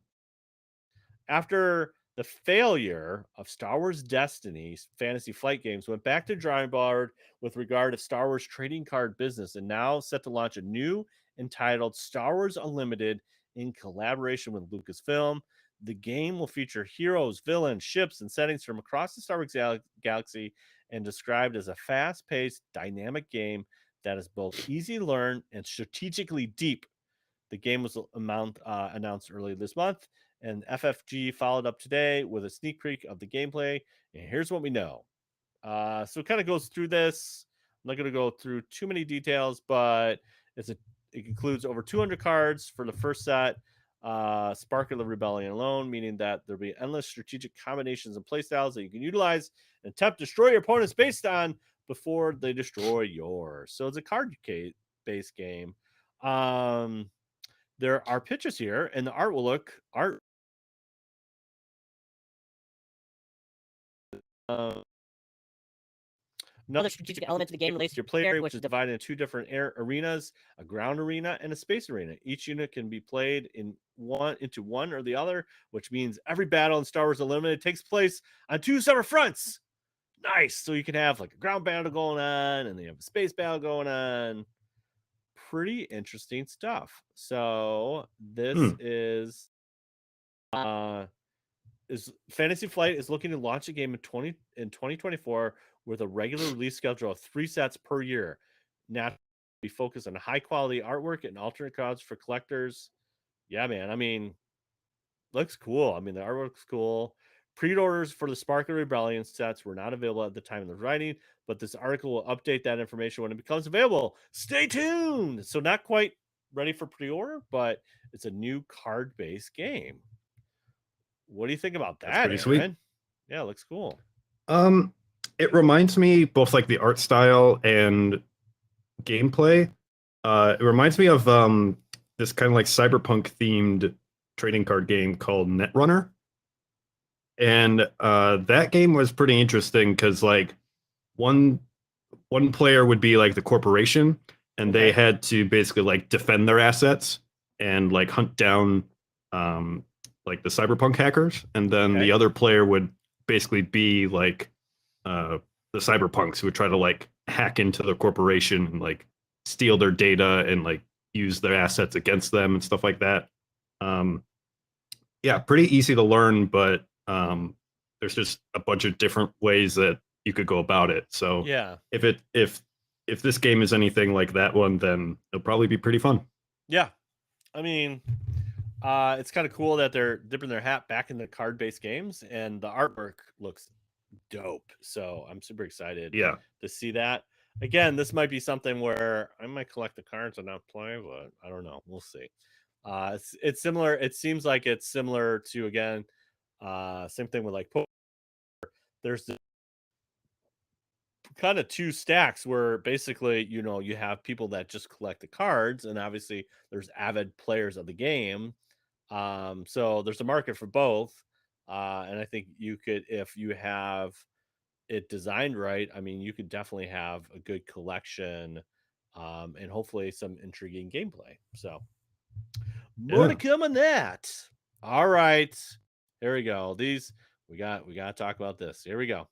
after the failure of Star Wars Destiny's Fantasy Flight Games went back to drawing board with regard to Star Wars trading card business and now set to launch a new entitled Star Wars Unlimited in collaboration with Lucasfilm. The game will feature heroes, villains, ships, and settings from across the Star Wars galaxy and described as a fast-paced, dynamic game that is both easy to learn and strategically deep. The game was announced early this month, and FFG followed up today with a sneak peek of the gameplay. And here's what we know. So it kind of goes through this. I'm not going to go through too many details, but it includes over 200 cards for the first set. Spark of the Rebellion alone, meaning that there'll be endless strategic combinations and playstyles that you can utilize and attempt to destroy your opponents based on before they destroy yours. So it's a card based game. There are pictures here, and the art will look art. Uh, Another strategic element to the game relates to your player, which is divided into two different arenas: a ground arena and a space arena. Each unit can be played into one or the other, which means every battle in Star Wars Unlimited takes place on two separate fronts. Nice. So you can have like a ground battle going on, and then you have a space battle going on. Pretty interesting stuff. So this is Fantasy Flight is looking to launch a game in 2024 with a regular release schedule of 3 sets per year. Now be focused on high quality artwork and alternate cards for collectors. Yeah, man. I mean, looks cool. I mean, the artwork's cool. Pre-orders for the Spark of Rebellion sets were not available at the time of the writing, but this article will update that information when it becomes available. Stay tuned. So not quite ready for pre-order, but it's a new card-based game. What do you think about That's that, pretty sweet. Aaron? Yeah, it looks cool. Um, it reminds me both like the art style and gameplay. It reminds me of this kind of like cyberpunk themed trading card game called Netrunner. And that game was pretty interesting because like one one player would be like the corporation, and they Okay. had to basically like defend their assets and like hunt down um like the cyberpunk hackers, and then Okay. the other player would basically be like the cyberpunks who would try to like hack into the corporation and like steal their data and like use their assets against them and stuff like that. um yeah, pretty easy to learn, but there's just a bunch of different ways that you could go about it. So Yeah. if it if this game is anything like that one, then it'll probably be pretty fun. Yeah. I mean, it's kind of cool that they're dipping their hat back in the card-based games, and the artwork looks dope. So I'm super excited Yeah, to see that. Again, this might be something where I might collect the cards and not play, but I don't know. We'll see. It's similar. It seems like it's similar to, again, same thing with like there's kind of two stacks where basically, you have people that just collect the cards, and obviously there's avid players of the game. So there's a market for both. And I think you could, if you have it designed right, I mean, you could definitely have a good collection, and hopefully some intriguing gameplay. So more to yeah. come on that. All right. Here we go. We got to talk about this. Here we go.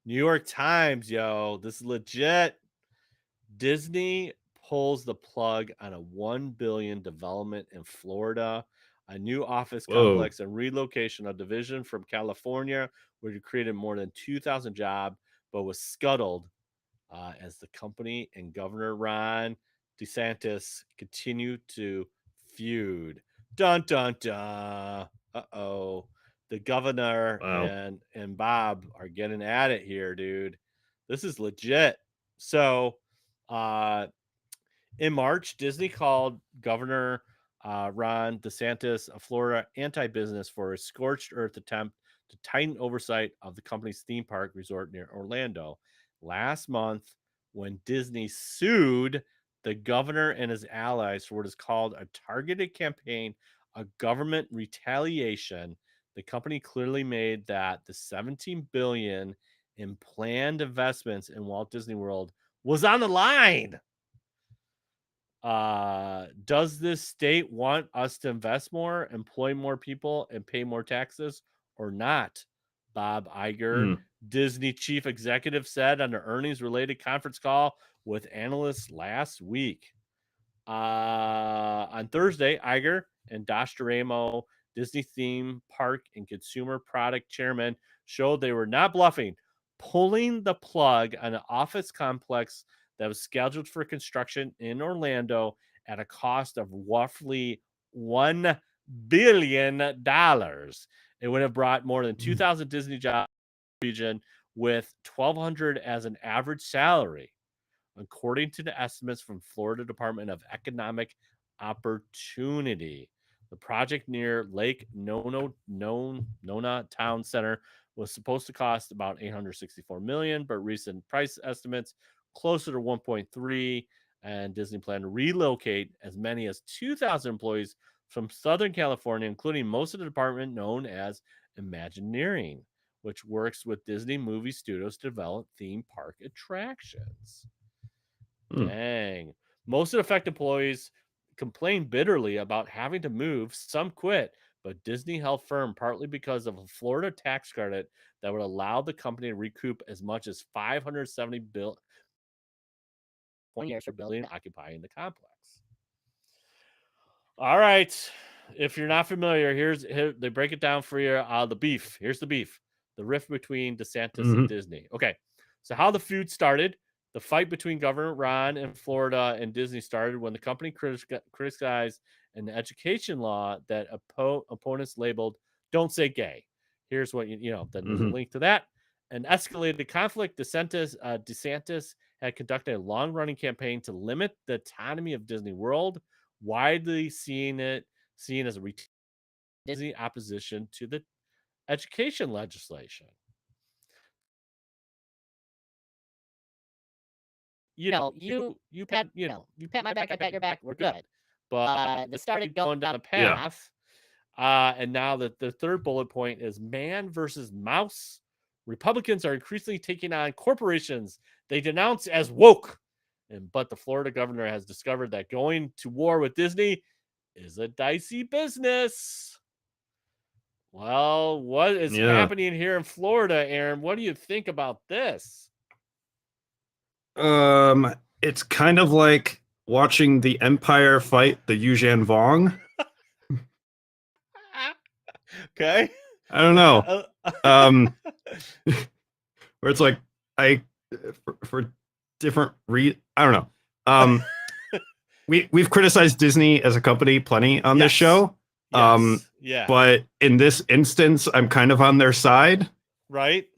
New York Times, yo. This is legit. Disney pulls the plug on a 1 billion development in Florida, a new office Whoa. complex and relocation of division from California, where it created more than 2,000 jobs, but was scuttled as the company and Governor Ron DeSantis continue to feud. Dun dun dun. Uh-oh. The governor Wow. and Bob are getting at it here, dude. This is legit. So, in March, Disney called Governor Ron DeSantis of Florida anti-business for a scorched earth attempt to tighten oversight of the company's theme park resort near Orlando. Last month, when Disney sued the governor and his allies for what is called a targeted campaign, a government retaliation, the company clearly made that the 17 billion in planned investments in Walt Disney World was on the line. Does this state want us to invest more, employ more people, and pay more taxes or not? Bob Iger, Disney chief executive, said on the earnings related conference call with analysts last week. On Thursday, Iger and Dash Doramo, Disney theme park and consumer product chairman, showed they were not bluffing, pulling the plug on an office complex that was scheduled for construction in Orlando at a cost of roughly $1 billion. It would have brought more than 2,000 Disney jobs in the region with 1,200 as an average salary, according to the estimates from Florida Department of Economic Opportunity. The project near Lake Nona Town Center was supposed to cost about $864 million, but recent price estimates closer to 1.3, and Disney planned to relocate as many as 2,000 employees from Southern California, including most of the department known as Imagineering, which works with Disney movie studios to develop theme park attractions. Dang. Most of the affected employees complained bitterly about having to move. Some quit, but Disney held firm partly because of a Florida tax credit that would allow the company to recoup as much as $570 billion 20 years for building and occupying the complex. All right. If you're not familiar, here they break it down for you. The beef. Here's the beef. The rift between DeSantis and Disney. Okay. So how the feud started. The fight between Governor Ron in Florida and Disney started when the company criticized an education law that opponents labeled "Don't Say Gay." Here's what you know. Then there's a link to that. An escalated conflict. DeSantis had conducted a long-running campaign to limit the autonomy of Disney World, widely seen as a Disney opposition to the education legislation. You pat my back, I pat your back, we're good. But this started going down a path. And now the third bullet point is man versus mouse. Republicans are increasingly taking on corporations they denounce as woke. But the Florida governor has discovered that going to war with Disney is a dicey business. Well, what is happening here in Florida, Aaron? What do you think about this? It's kind of like watching the Empire fight the Yuuzhan Vong. Okay. I don't know. Where it's like for different I don't know. We've criticized Disney as a company plenty on this show. But in this instance, I'm kind of on their side. Right.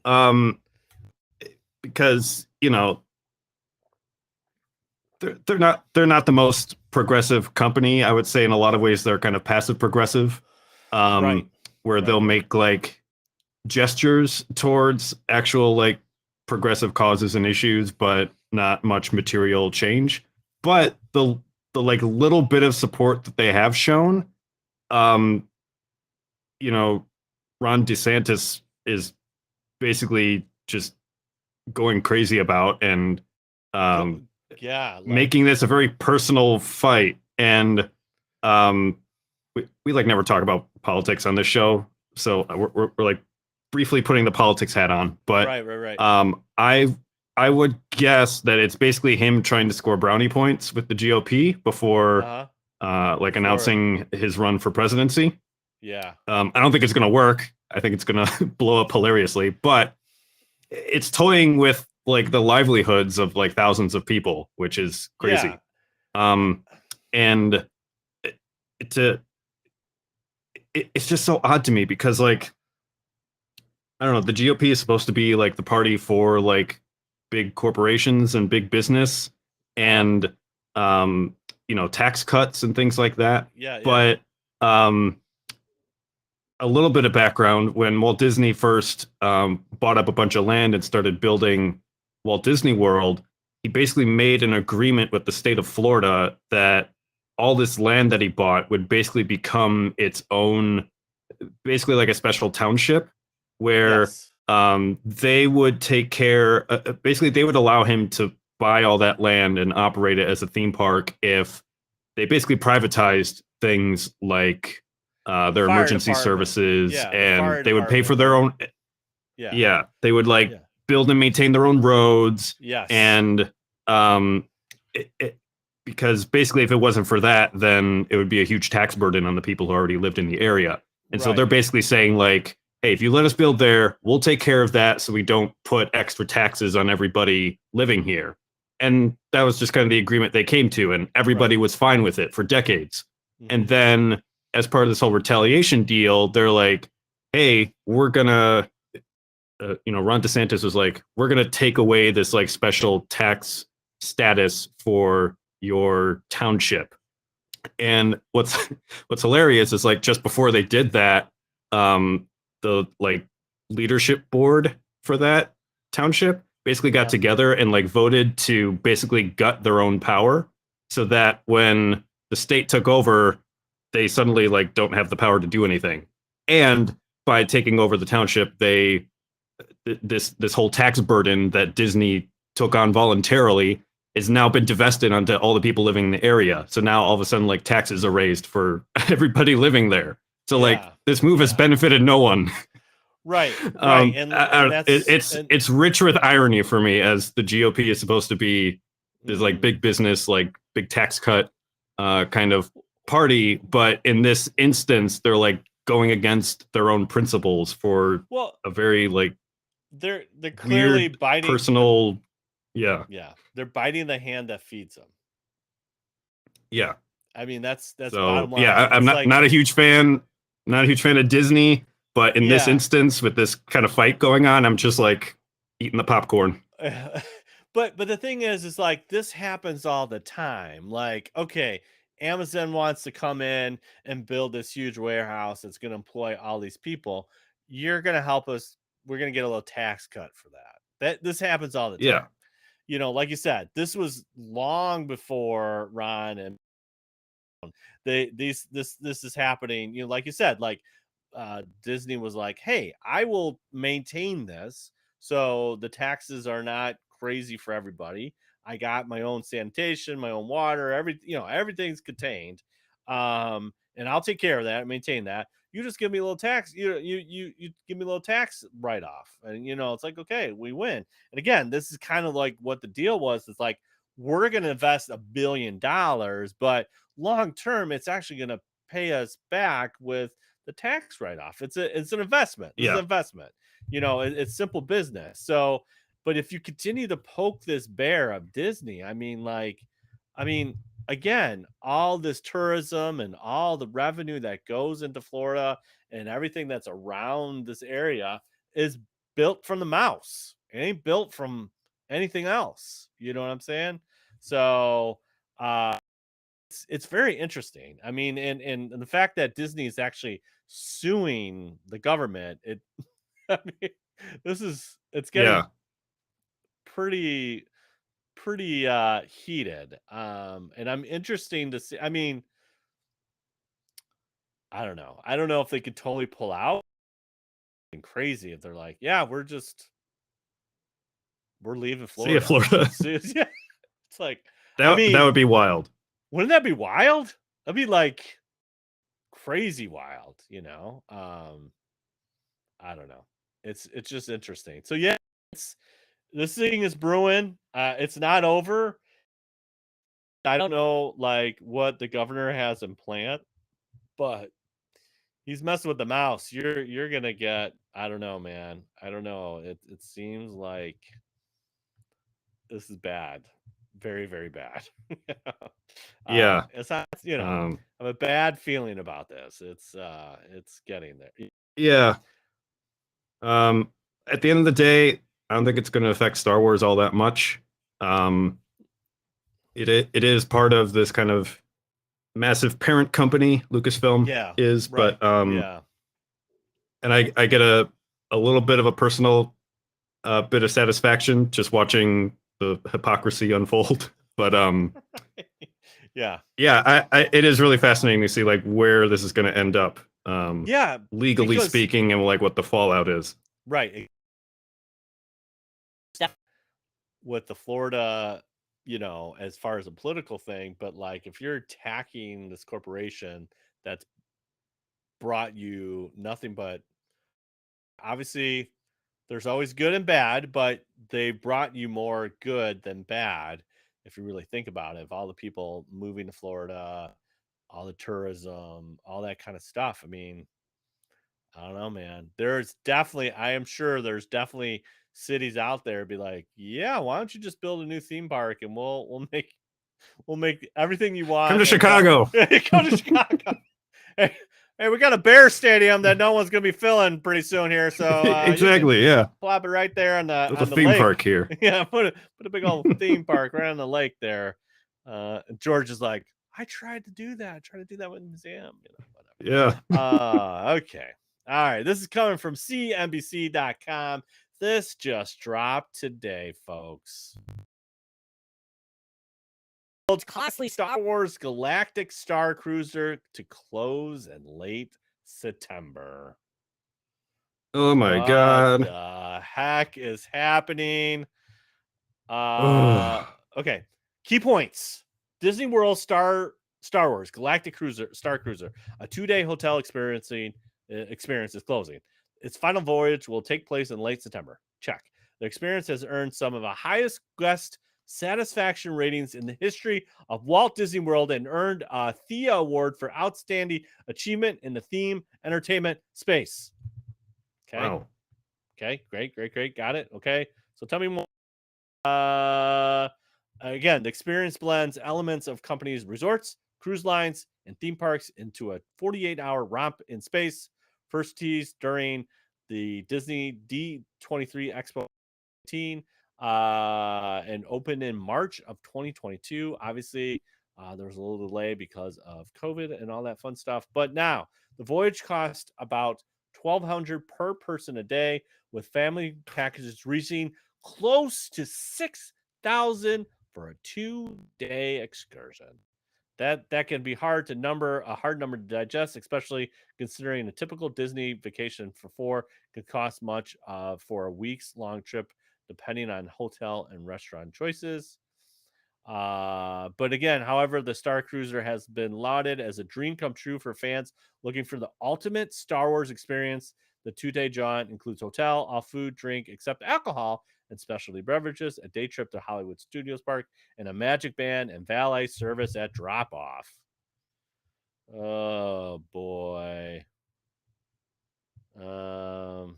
Because, you know, they're not the most progressive company. I would say in a lot of ways they're kind of passive progressive. Where they'll make like gestures towards actual like progressive causes and issues, but not much material change. But the like little bit of support that they have shown, you know, Ron DeSantis is basically just going crazy about and making this a very personal fight. And we like never talk about politics on this show, so we're like briefly putting the politics hat on. But I would guess that it's basically him trying to score brownie points with the GOP before announcing his run for presidency. I don't think it's going to work. I think it's going to blow up hilariously, but it's toying with like the livelihoods of like thousands of people, which is crazy. And it, it's a it's just so odd to me because like I don't know, the GOP is supposed to be like the party for like big corporations and big business Uh-huh. and um tax cuts and things like that. Yeah. But um a little bit of background when Walt Disney first bought up a bunch of land and started building Walt Disney World, he basically made an agreement with the state of Florida that all this land that he bought would basically become its own, basically like a special township where Yes. they would take care, basically, they would allow him to buy all that land and operate it as a theme park if they basically privatized things like The their fire emergency department. services, Yeah, the and fire they would pay for department their would. own. Yeah. Yeah, they would like Yeah. build and maintain their own roads, Yes. and um, because basically, if it wasn't for that, then it would be a huge tax burden on the people who already lived in the area. And so they're Right. basically saying like, hey, if you let us build there, we'll take care of that, so we don't put extra taxes on everybody living here. And that was just kind of the agreement they came to, and everybody Right. was fine with it for decades. And Hmm. then, as part of this whole retaliation deal, they're like, hey, we're gonna Ron DeSantis was like, we're gonna take away this like special tax status for your township. And what's hilarious is like just before they did that, the like leadership board for that township basically got Yeah. together and like voted to basically gut their own power so that when the state took over, they suddenly like don't have the power to do anything. And by taking over the township, they this whole tax burden that Disney took on voluntarily has now been divested onto all the people living in the area. So now all of a sudden, like taxes are raised for everybody living there. So like Yeah. this move has Yeah. benefited no one. Right. Right. And that's and It's rich with irony for me as the GOP is supposed to be this like mhm. big business, like big tax cut kind of party, but in this instance, they're like going against their own principles for Well, a very like they're clearly weird biting the personal. Yeah, yeah, they're biting the hand that feeds them. yeah. I mean, that's So bottom yeah, line. I'm It's not like, a huge fan, not a huge fan of Disney, but in this yeah. instance with this kind of fight going on, I'm just like eating the popcorn. But the thing is like this happens all the time. Like, okay, Amazon wants to come in and build this huge warehouse that's going to employ all these people. You're going to help us. We're going to get a little tax cut for that. This happens all the Yeah, time. Like you said, this was long before Ron and this is happening. Like you said, like Disney was like, hey, I will maintain this so the taxes are not crazy for everybody. I got my own sanitation, my own water, everything's contained. And I'll take care of that, maintain that. You just give me a little tax, you give me a little tax write off. And it's like, okay, we win. And again, this is kind of like what the deal was. It's like, we're gonna invest $1 billion, but long term, it's actually gonna pay us back with the tax write-off. It's an investment. This is an yeah, investment. It's simple business. So, but if you continue to poke this bear of Disney, I mean, again, all this tourism and all the revenue that goes into Florida and everything that's around this area is built from the mouse. It ain't built from anything else. You know what I'm saying? So, it's very interesting. I mean, and the fact that Disney is actually suing the government, I mean, it's getting yeah. pretty heated. And I'm interesting to see. I mean, I don't know. I don't know if they could totally pull out and crazy if they're like, yeah, we're leaving See ya, Florida. Florida. Yeah. It's like, I That mean, would be wild. wouldn't that be wild? That'd be like crazy wild, you know? I don't know. It's just interesting. So yeah, it's this thing is brewing. It's not over. I don't know like what the governor has in plant, but he's messing with the mouse. You're gonna get. I don't know, man. I don't know. It seems like this is bad, very, very bad. Yeah. It's not, you know, Um, I have a bad feeling about this. It's getting there. yeah. At the end of the day, I don't think it's going to affect Star Wars all that much. Um, it is part of this kind of massive parent company, Lucasfilm Yeah, is, right. but Yeah. and I get a little bit of a personal bit of satisfaction just watching the hypocrisy unfold. But Yeah. yeah, it is really fascinating to see like where this is going to end up, Yeah, legally because speaking, and like what the fallout is. right. With the Florida, as far as a political thing, but like if you're attacking this corporation that's brought you nothing but obviously there's always good and bad, but they brought you more good than bad if you really think about it. Of all the people moving to Florida, all the tourism, all that kind of stuff. I mean, I don't know, man. I am sure there's definitely cities out there be like, yeah, why don't you just build a new theme park and we'll make everything you Come want to and better. Chicago. Come to Chicago. Hey, hey, we got a Bear Stadium that no one's gonna be filling pretty soon here, so you can Exactly. Yeah. plop it right there on the Build a on the theme lake. park here. Yeah, put a big old theme park right on the lake there. George is like, I tried to do that. I tried to do that with the museum, Yeah. whatever. Okay. All right. This is coming from CNBC.com. This just dropped today, folks. World's costly Star Wars Galactic Star Cruiser to close in late September. Oh my What God. the heck is happening? Ugh. Okay. Key points. Disney World Star Wars Galactic Cruiser Star Cruiser, a 2-day hotel experience is closing. Its final voyage will take place in late September. Check. The experience has earned some of the highest guest satisfaction ratings in the history of Walt Disney World and earned a Thea Award for outstanding achievement in the theme entertainment space. Okay. Wow. Okay. Great. Got it. Okay. So tell me more. Again, the experience blends elements of companies' resorts, cruise lines, and theme parks into a 48-hour romp in space. First teased during the Disney D23 Expo 18 and opened in March of 2022. Obviously, there was a little delay because of COVID and all that fun stuff. But now the voyage cost about $1,200 per person a day, with family packages reaching close to 6,000 for a 2-day excursion. That can be a hard number to digest, especially considering a typical Disney vacation for four could cost much for a week's long trip, depending on hotel and restaurant choices. But again, however, the Star Cruiser has been lauded as a dream come true for fans looking for the ultimate Star Wars experience. The 2-day jaunt includes hotel, all food, drink, except alcohol and specialty beverages, a day trip to Hollywood Studios Park, and a magic band and valet service at drop off. Oh boy. Um,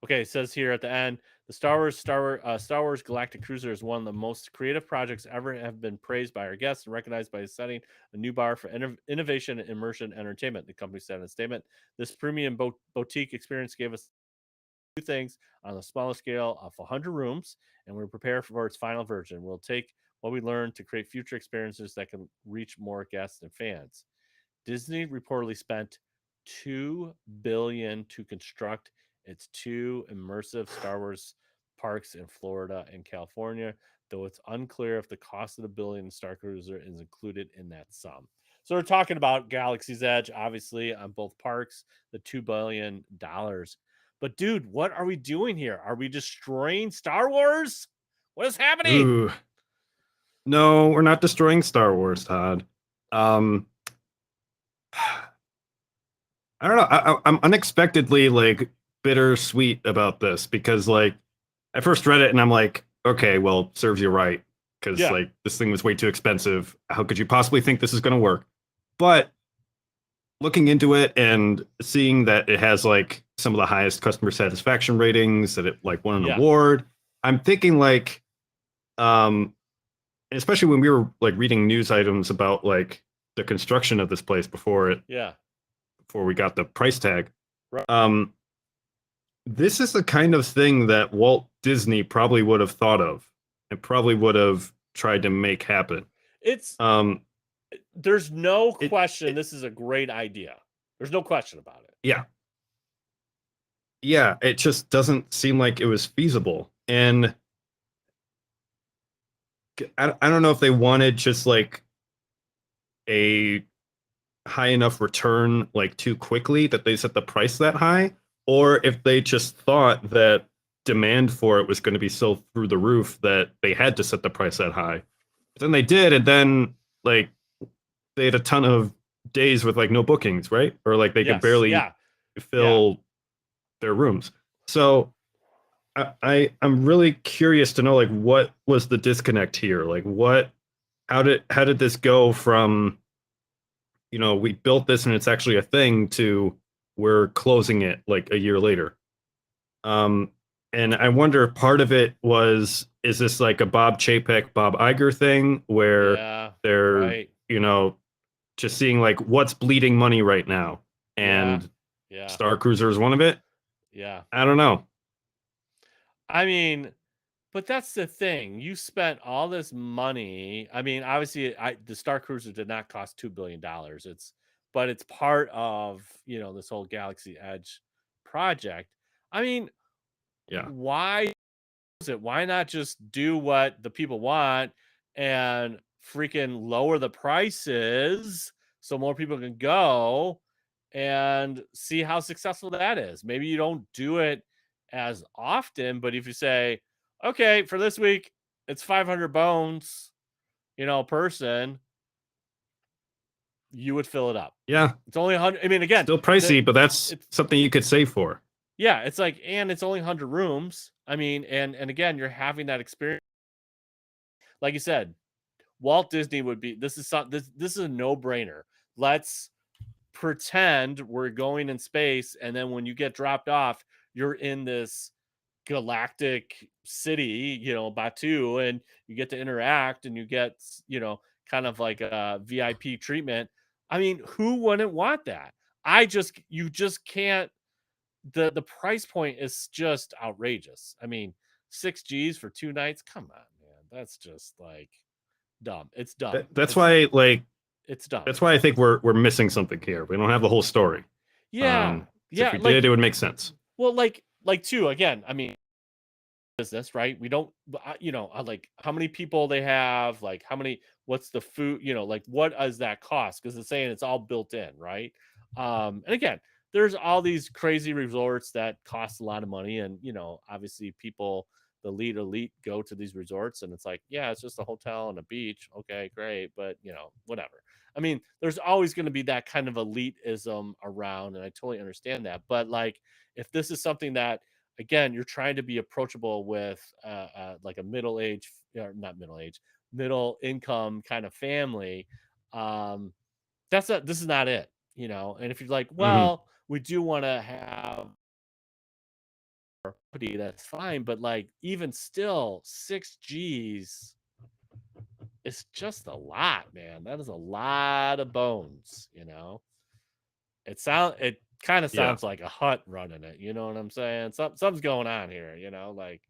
Okay, it says here at the end, the Star Wars Galactic Cruiser is one of the most creative projects ever and have been praised by our guests and recognized by setting a new bar for innovation and immersion entertainment. The company said in a statement, "This premium boutique experience gave us two things on a smaller scale of 100 rooms, and we're prepared for its final version. We'll take what we learned to create future experiences that can reach more guests and fans." Disney reportedly spent $2 billion to construct its two immersive Star Wars parks in Florida and California, though it's unclear if the cost of the billion Star Cruiser is included in that sum. So we're talking about Galaxy's Edge, obviously, on both parks, the $2 billion. But dude, what are we doing here? Are we destroying Star Wars? What is happening? Ooh. No, we're not destroying Star Wars, Todd. Um, I don't know. I'm unexpectedly like bittersweet about this because like I first read it and I'm like, okay, well, serves you right because Yeah. like this thing was way too expensive. How could you possibly think this is going to work? But looking into it and seeing that it has like some of the highest customer satisfaction ratings, that it like won an Yeah. award, I'm thinking like, um, especially when we were like reading news items about like the construction of this place Yeah. before we got the price tag. Right. Um, this is the kind of thing that Walt Disney probably would have thought of and probably would have tried to make happen. It's Um, there's no it, question it this is a great idea. There's no question about it. yeah, yeah, it just doesn't seem like it was feasible. And I don't know if they wanted just like a high enough return like too quickly that they set the price that high, or if they just thought that demand for it was going to be so through the roof that they had to set the price that high. But then they did, and then like they had a ton of days with like no bookings, right? Or like they could Yes. barely Yeah. Yeah. fill their rooms. So I'm really curious to know like what was the disconnect here? Like what how did this go from, you know, we built this and it's actually a thing to we're closing it like a year later. Um, and I wonder if part of it was, is this like a Bob Chapek, Bob Iger thing where Yeah. they're, Right. you know, just seeing like what's bleeding money right now, Yeah. and Yeah. Star Cruiser is one of it. Yeah. I don't know. I mean, but that's the thing. You spent all this money. I mean, obviously, the Star Cruiser did not cost $2 billion. But it's part of this whole Galaxy Edge project. I mean, Yeah, why is it? Why not just do what the people want and freaking lower the prices so more people can go and see how successful that is? Maybe you don't do it as often, but if you say, okay, for this week, it's 500 bones, a person, you would fill it up. yeah, It's only 100. I mean, again, still pricey, but that's it's something you could save for. yeah, it's like, and it's only 100 rooms. I mean, and again, you're having that experience. Like you said, Walt Disney would be this is a no-brainer. Let's pretend we're going in space, and then when you get dropped off, you're in this galactic city, Batu, and you get to interact and you get, kind of like a VIP treatment. I mean, who wouldn't want that? You just can't. The price point is just outrageous. I mean, 6 Gs for 2 nights. Come on, man. That's just like dumb. It's dumb. That's why like It's dumb. that's why I think we're missing something here. We don't have the whole story. Yeah. 'Cause if Yeah, we like, did, it would make sense. well, like too, again, I mean, business, right? We don't, like how many people they have, like how many, what's the food, like what does that cost? Because it's saying it's all built in, right? And again, there's all these crazy resorts that cost a lot of money, and obviously people, the elite go to these resorts, and it's like, yeah, it's just a hotel and a beach. Okay, great, but whatever. I mean, there's always going to be that kind of elitism around, and I totally understand that. But like, if this is something that, again, you're trying to be approachable with like a middle age, or not middle age, middle income kind of family. um this is not it. And if you're like, Hmm. well, we do want to have property, that's fine, but like, even still, 6 Gs is just a lot, man. That is a lot of bones. It kind of Yeah, sounds like a Hut running it, you know what I'm saying? Something's going on here, like,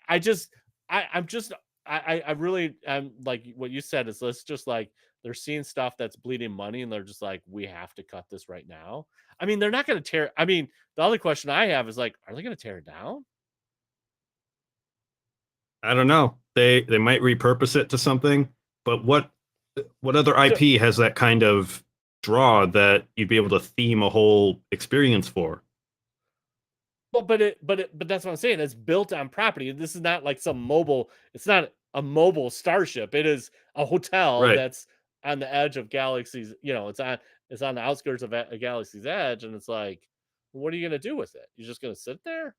I just I'm just I really am like what you said, is let's just like, they're seeing stuff that's bleeding money, and they're just like, we have to cut this right now. I mean, they're not going to tear. I mean, the other question I have is like, are they going to tear it down? I don't know. They might repurpose it to something, but what other So, IP has that kind of draw that you'd be able to theme a whole experience for? well, but that's what I'm saying. It's built on property. This is not like some mobile. It's not a mobile starship. It is a hotel Right. that's on the edge of galaxies. It's on the outskirts of a galaxy's edge, and it's like, what are you gonna do with it? You're just gonna sit there?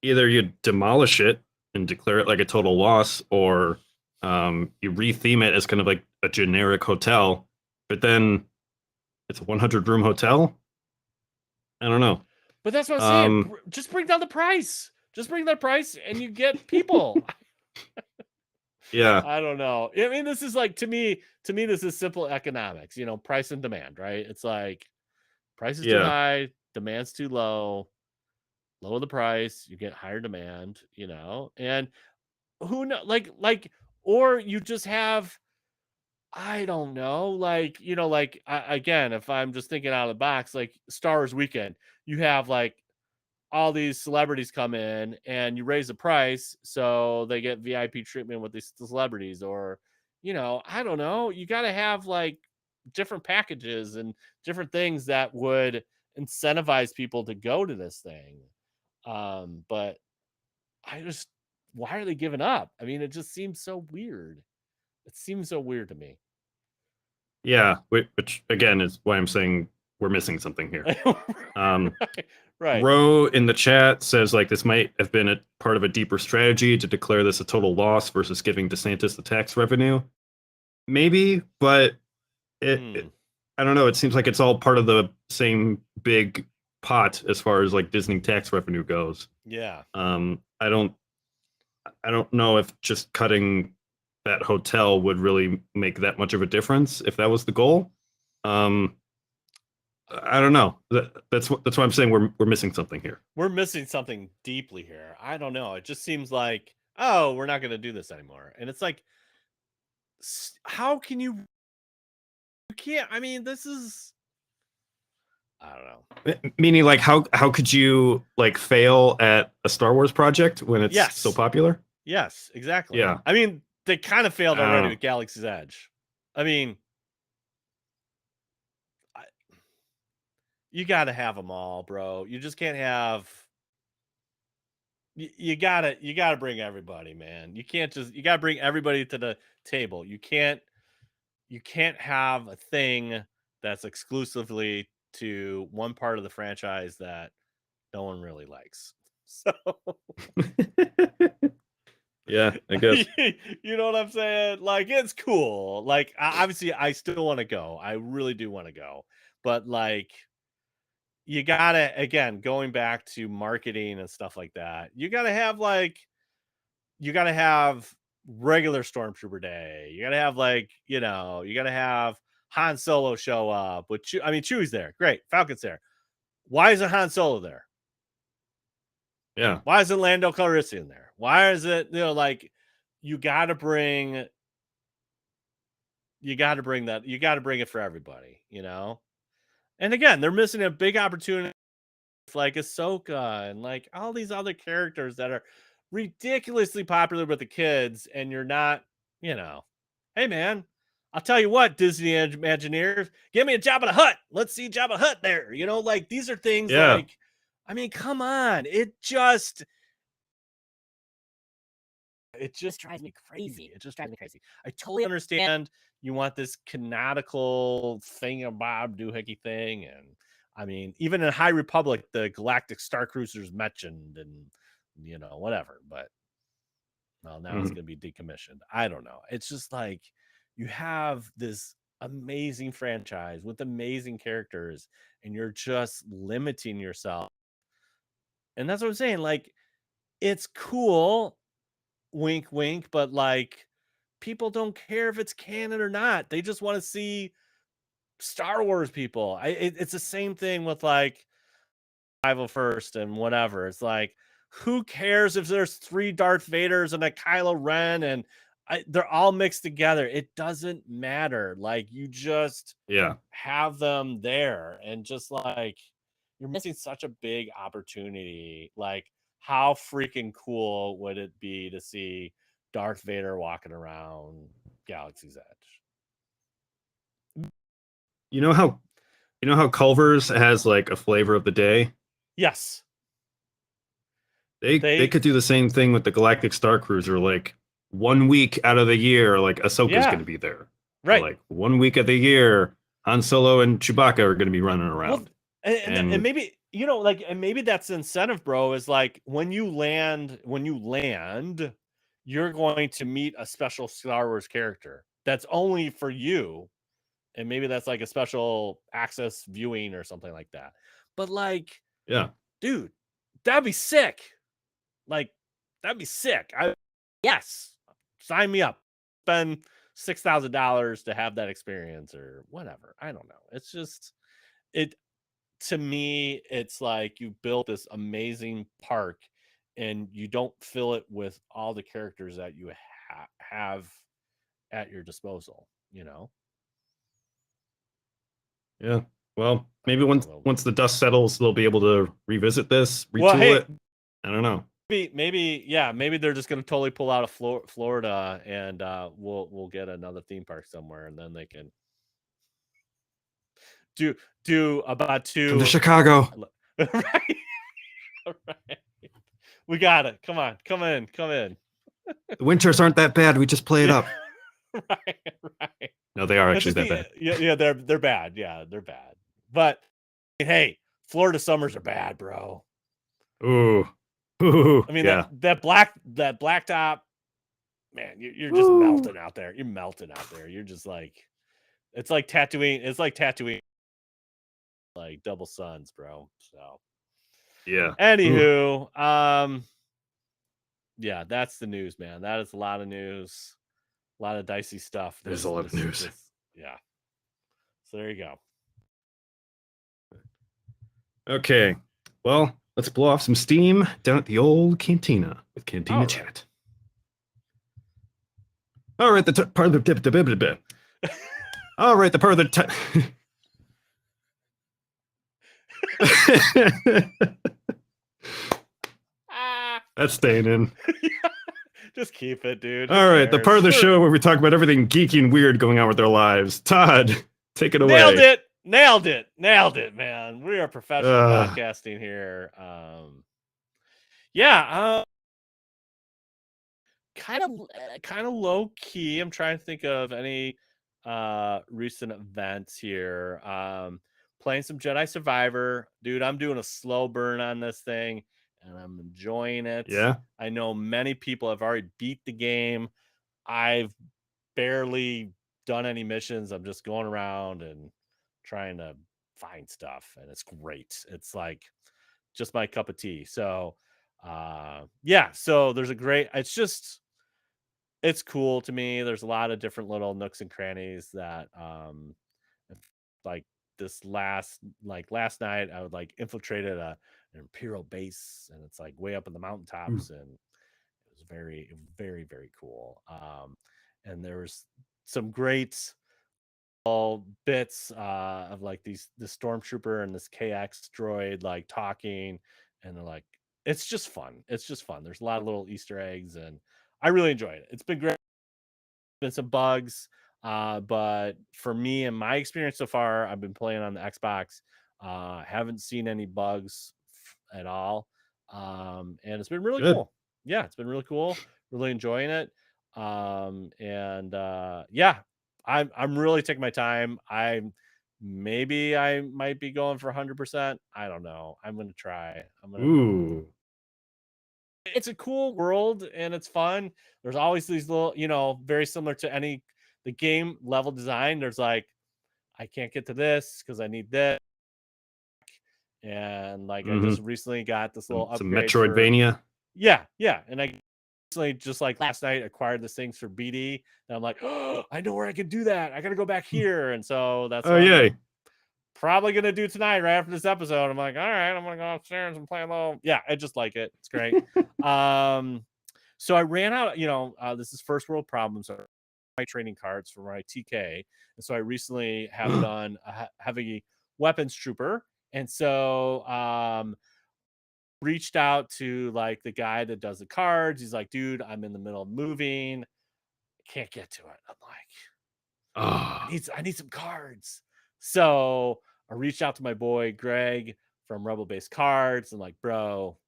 Either you demolish it and declare it like a total loss, or you retheme it as kind of like a generic hotel, but then it's a 100-room hotel. I don't know. But that's what I'm saying. Um, Just bring down the price. Just bring that price, and you get people. Yeah. I don't know. I mean, this is like to me, this is simple economics, price and demand, right? It's like price is too Yeah. high, demand's too low, lower the price, you get higher demand, and who know or you just have I don't know, again, if I'm just thinking out of the box, like Star Wars weekend, you have like all these celebrities come in and you raise the price so they get VIP treatment with these celebrities, or I don't know, you got to have like different packages and different things that would incentivize people to go to this thing. But I just why are they giving up? I mean, it just seems so weird. It seems so weird to me. Yeah. Which again is why I'm saying we're missing something here. Right. Right. Ro in the chat says like this might have been a part of a deeper strategy to declare this a total loss versus giving DeSantis the tax revenue. Maybe, but it I don't know. It seems like it's all part of the same big pot as far as like Disney tax revenue goes. Yeah. I don't know if just cutting that hotel would really make that much of a difference if that was the goal. Um, I don't know. That's why I'm saying we're missing something here. We're missing something deeply here. I don't know. It just seems like, oh, we're not going to do this anymore. And it's like, how can you can't, I mean, this is, I don't know. Meaning, like, how could you like fail at a Star Wars project when it's so Yes. popular? Yes, exactly. Yeah. I mean, they kind of failed already with Galaxy's Edge. I mean, you got to have them all, bro. You just can't have. You gotta bring everybody, man. You can't just you gotta bring everybody to the table. You can't have a thing that's exclusively to one part of the franchise that no one really likes. So Yeah, I guess. you know what I'm saying? Like it's cool. Like obviously I still want to go. I really do want to go. But like you gotta again going back to marketing and stuff like that. You gotta have regular Stormtrooper Day. You gotta have you gotta have Han Solo show up with Chewie's there. Great. Falcon's there. Why isn't Han Solo there? Yeah. Why isn't Lando Calrissian there? Why is it, you gotta bring that, you gotta bring it for everybody, And again, they're missing a big opportunity like Ahsoka and like all these other characters that are ridiculously popular with the kids, and you're not, hey man, I'll tell you what, Disney Imagineers, give me a Jabba the Hutt. Let's see Jabba Hutt there. Like these are things Yeah. like, I mean, come on. It just drives me crazy. It just drives me crazy. I totally understand you want this canonical thing-a-bob doohickey thing, and I mean, even in High Republic, the Galactic Star Cruiser's mentioned, and whatever. But well, now it's Mhm. going to be decommissioned. I don't know. It's just like you have this amazing franchise with amazing characters, and you're just limiting yourself. And that's what I'm saying. Like, it's cool, wink, wink, but like people don't care if it's canon or not. They just want to see Star Wars people. It's the same thing with like Rival First and whatever. It's like, who cares if there's 3 Darth Vaders and a Kylo Ren and they're all mixed together? It doesn't matter. Like, you just Yeah. have them there, and just like you're missing such a big opportunity. Like, how freaking cool would it be to see Darth Vader walking around Galaxy's Edge? You know how Culver's has like a flavor of the day? Yes. They They could do the same thing with the Galactic Star Cruiser. Like 1 week out of the year, like Ahsoka's Yeah. going to be there. Or Right. like 1 week of the year, Han Solo and Chewbacca are going to be running Well, around. and And maybe and maybe that's the incentive, bro. Is like when you land, you're going to meet a special Star Wars character that's only for you, and maybe that's like a special access viewing or something like that. But like, yeah, dude, that'd be sick. Like, that'd be sick. Yes, sign me up. Spend $6,000 to have that experience or whatever. I don't know. It's just it to me. It's like you built this amazing park, and you don't fill it with all the characters that you have at your disposal. Yeah. Well, maybe Being a once little once the dust settles, they'll be able to revisit this, retool well, hey, it. I don't know. maybe they're just gonna totally pull out of Florida, and we'll get another theme park somewhere, and then they can do about Come to two. Chicago. Right, right. We got it. Come on, come in. The winters aren't that bad. We just play it up. Right, right. No, they are That's actually just that bad. yeah, they're bad. Yeah, they're bad. But hey, Florida summers are bad, bro. Ooh. Ooh. I mean Yeah. that blacktop, man, you're just melting out there. You're melting out there. You're just like, it's like tattooing. It's like tattooing like double suns, bro. So Yeah. Ooh. anywho, yeah, that's the news, man. That is a lot of news, a lot of dicey stuff. There's a lot of news. Yeah. So there you go. Okay. Well, let's blow off some steam down at the old cantina with Cantina All right. Chat. All right, the part of the all right, the part of the that's staying in. Just keep it, dude. All right, the part of the show where we talk about everything geeky and weird going on with their lives. Todd, take it away. Nailed it, man. We are professional podcasting here. Yeah, kind of low key. I'm trying to think of any recent events here. Playing some Jedi Survivor, dude. I'm doing a slow burn on this thing, and I'm enjoying it. Yeah. I know many people have already beat the game. I've barely done any missions. I'm just going around and trying to find stuff, and it's great. It's like just my cup of tea. So yeah, so there's a great, it's cool to me. There's a lot of different little nooks and crannies that like last night I would like infiltrated an Imperial base, and it's like way up in the mountaintops, and it was very, very, very cool. And there was some great all bits of like the stormtrooper and this KX droid like talking, and they're like, it's just fun. It's just fun. There's a lot of little Easter eggs, and I really enjoyed it. It's been great. Been some bugs, but for me and my experience so far, I've been playing on the Xbox. Haven't seen any bugs at all, and it's been really cool. Yeah, it's been really cool. Really enjoying it, and yeah, I'm really taking my time. I might be going for 100%. I don't know. I'm gonna try. Ooh. It's a cool world and it's fun. There's always these little, very similar to the game level design. There's like, I can't get to this because I need this. And like, I just recently got this little some upgrade. Metroidvania. Yeah. And I recently, just like last night, acquired this things for BD. And I'm like, oh, I know where I can do that. I got to go back here. And so that's yay. Probably gonna do tonight right after this episode. I'm like, all right, I'm gonna go upstairs and play a little. Yeah, I just like it. It's great. So I ran out. This is first world problems. So my training cards for my TK, and so I recently have done a heavy weapons trooper, and so reached out to like the guy that does the cards. He's like, dude, I'm in the middle of moving, can't get to it. I'm like, I need some cards. So I reached out to my boy Greg from Rebel Base Cards and like, bro,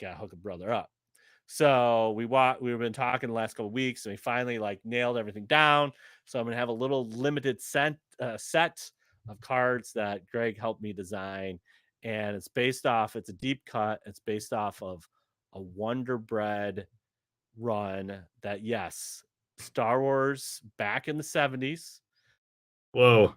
gotta hook a brother up. So we've been talking the last couple of weeks, and we finally like nailed everything down. So I'm gonna have a little limited set of cards that Greg helped me design, and it's a deep cut. It's based off of a Wonder Bread run that, yes, Star Wars back in the 70s. Whoa.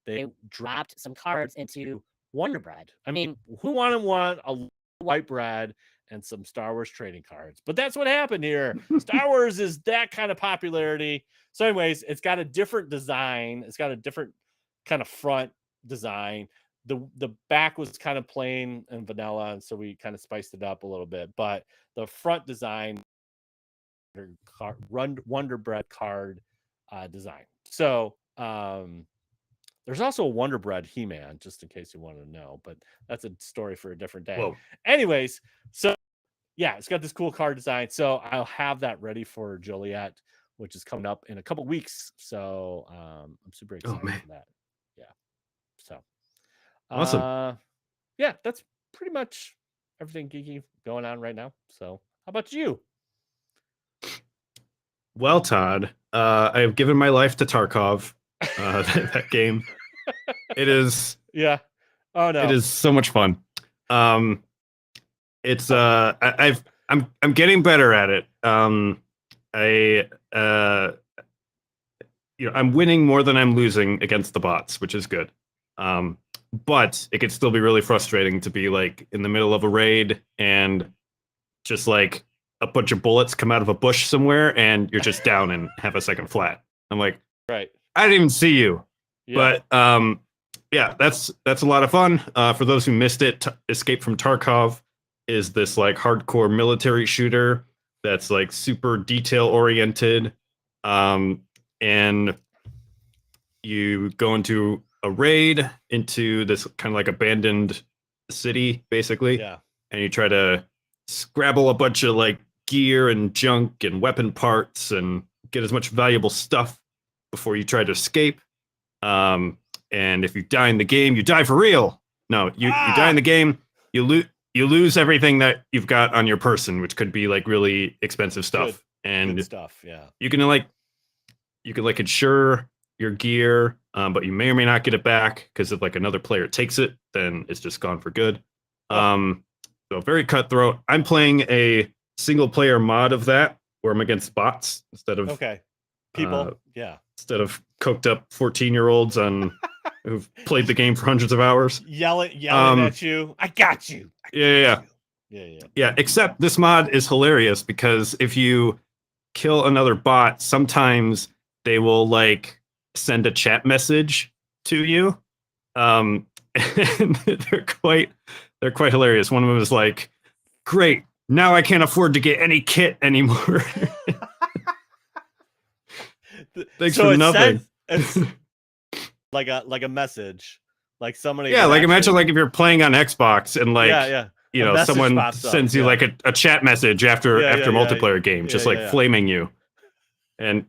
They dropped some cards into Wonder Bread. I mean, who wouldn't want a white bread and some Star Wars trading cards. But that's what happened here. Star Wars is that kind of popularity. So anyways, it's got a different design. It's got a different kind of front design. The back was kind of plain and vanilla, and so we kind of spiced it up a little bit. But the front design, Wonder Bread card design. So there's also a Wonder Bread He-Man, just in case you want to know, but that's a story for a different day. Whoa. Anyways, so yeah, it's got this cool card design. So I'll have that ready for Joliet, which is coming up in a couple weeks. So I'm super excited for that. Yeah. So Awesome. Yeah, that's pretty much everything geeky going on right now. So how about you? Well, Todd, I have given my life to Tarkov. That game. It is. Yeah. Oh no. It is so much fun. It's I'm getting better at it. I'm winning more than I'm losing against the bots, which is good. But it could still be really frustrating to be like in the middle of a raid and just like a bunch of bullets come out of a bush somewhere and you're just down and have a second flat. I'm like, right. I didn't even see you. Yeah. But yeah, that's a lot of fun. For those who missed it, Escape from Tarkov is this like hardcore military shooter that's like super detail oriented. And you go into a raid into this kind of like abandoned city, basically. Yeah. And you try to scrabble a bunch of like gear and junk and weapon parts and get as much valuable stuff before you try to escape. And if you die in the game, you die for real. No, you die in the game, you lose everything that you've got on your person, which could be like really expensive stuff. Good stuff, yeah. You can insure your gear, but you may or may not get it back because if like another player takes it, then it's just gone for good. So very cutthroat. I'm playing a single player mod of that where I'm against bots instead of people. Yeah. Instead of coked up 14-year-olds who've played the game for hundreds of hours. Yelling at you. I got you. Yeah. Except this mod is hilarious because if you kill another bot, sometimes they will like send a chat message to you. And they're quite hilarious. One of them is like, great, now I can't afford to get any kit anymore. Thanks for nothing. It's like a message, like somebody. Yeah, like imagine like if you're playing on Xbox and like someone sends you like a chat message after multiplayer game, just like flaming you, and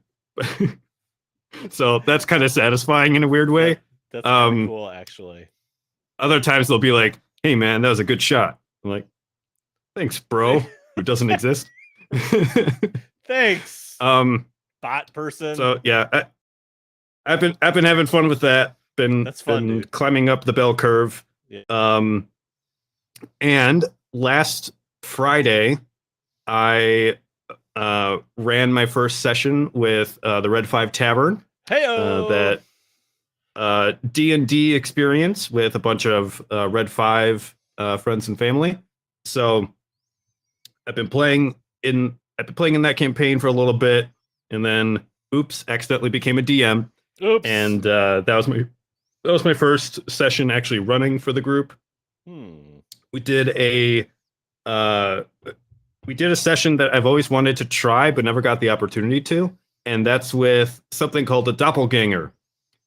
so that's kind of satisfying in a weird way. That's pretty cool, actually. Other times they'll be like, "Hey man, that was a good shot." I'm like, "Thanks, bro," who doesn't exist. Thanks. Bot person. So yeah, I've been having fun with that. That's fun, been climbing up the bell curve. Yeah. And last Friday, I ran my first session with the Red 5 Tavern. Hey-o! That D&D experience with a bunch of Red 5 friends and family. So I've been playing in that campaign for a little bit. And then, accidentally became a DM. Oops. And that was my first session actually running for the group. We did a session that I've always wanted to try but never got the opportunity to, and that's with something called a doppelganger.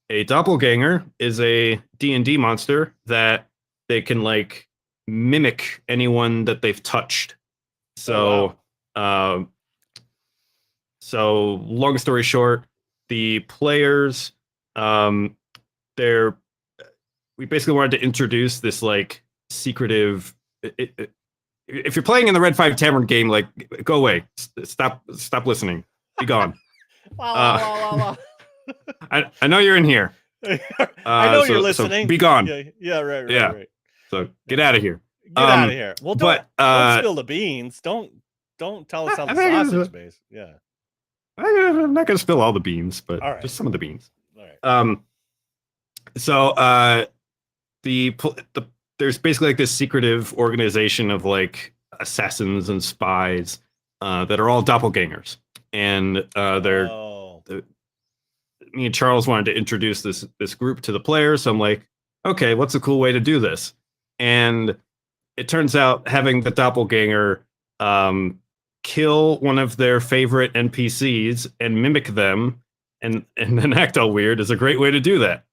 A doppelganger is a D&D monster that they can like mimic anyone that they've touched. So, So long story short, the players, we basically wanted to introduce this like secretive. If you're playing in the Red 5 Tavern game, like go away, stop listening, be gone. Wow. I know you're in here. I know you're listening. So be gone. Yeah, right. So get out of here. Get out of here. Well, don't spill the beans. Don't tell us on the sausage base. Yeah. I'm not going to spill all the beans, but just some of the beans. All right. So there's basically like this secretive organization of like assassins and spies that are all doppelgangers, and they're Oh. me and Charles wanted to introduce this group to the players. So I'm like, okay, what's a cool way to do this? And it turns out having the doppelganger kill one of their favorite NPCs and mimic them and then act all weird is a great way to do that.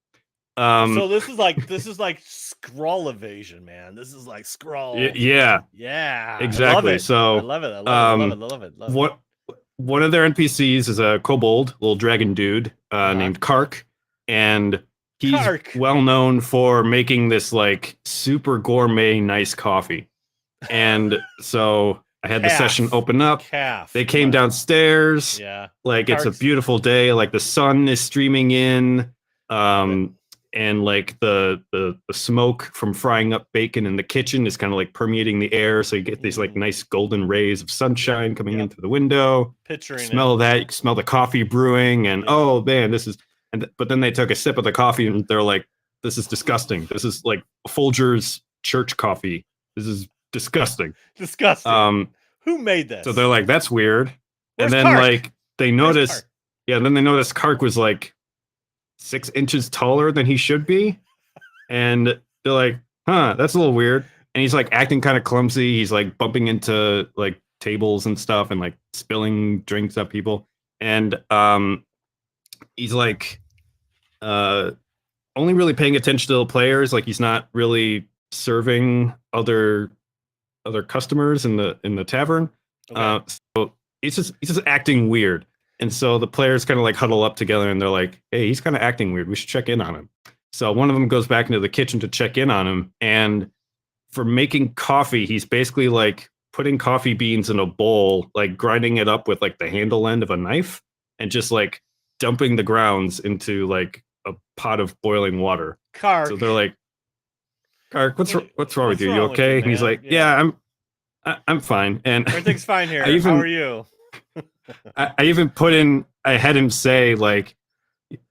So this is like Skrull evasion, man. This is like Skrull. Yeah, Yeah. exactly. I love it. So I love it. I love it. I love it. Love it. One of their NPCs is a kobold, little dragon dude named Kark, and he's well known for making this like super gourmet, nice coffee. And so I had the session open up. They came downstairs. Yeah, like it's a beautiful day. Like the sun is streaming in, and like the smoke from frying up bacon in the kitchen is kind of like permeating the air. So you get these like nice golden rays of sunshine coming in through the window. Picturing smell that. You can smell the coffee brewing, and oh man, this is. But then they took a sip of the coffee and they're like, "This is disgusting. This is like Folger's church coffee. This is disgusting." Disgusting. Who made this? So they're like, "That's weird." Where's and then Kark? like they notice, then they notice Kark was like 6 inches taller than he should be, and they're like, "Huh, that's a little weird." And he's like acting kind of clumsy. He's like bumping into like tables and stuff, and like spilling drinks at people. And he's like only really paying attention to the players. Like he's not really serving other customers in the tavern. So he's just acting weird. And so the players kind of like huddle up together and they're like, "Hey, he's kind of acting weird. We should check in on him." So one of them goes back into the kitchen to check in on him. And for making coffee, he's basically like putting coffee beans in a bowl, like grinding it up with like the handle end of a knife and just like dumping the grounds into like a pot of boiling water. Kark. So they're like, "Kark, what's wrong with you? You okay?" And he's like, "Yeah, I'm fine." And everything's fine here. How are you? I even I had him say like,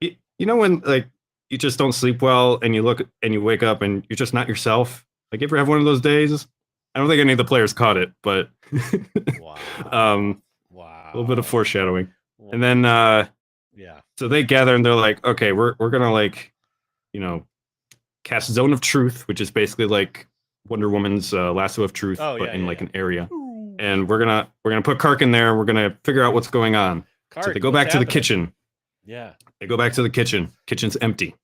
you know when like you just don't sleep well and you look and you wake up and you're just not yourself. Like, you ever have one of those days? I don't think any of the players caught it, but wow. A little bit of foreshadowing. And then yeah. So they gather and they're like, "Okay, we're gonna like, cast Zone of Truth, which is basically like Wonder Woman's lasso of truth, but in like an area." And we're gonna put Kark in there. We're gonna figure out what's going on. So they go back to the kitchen. Yeah. They go back to the kitchen. Kitchen's empty.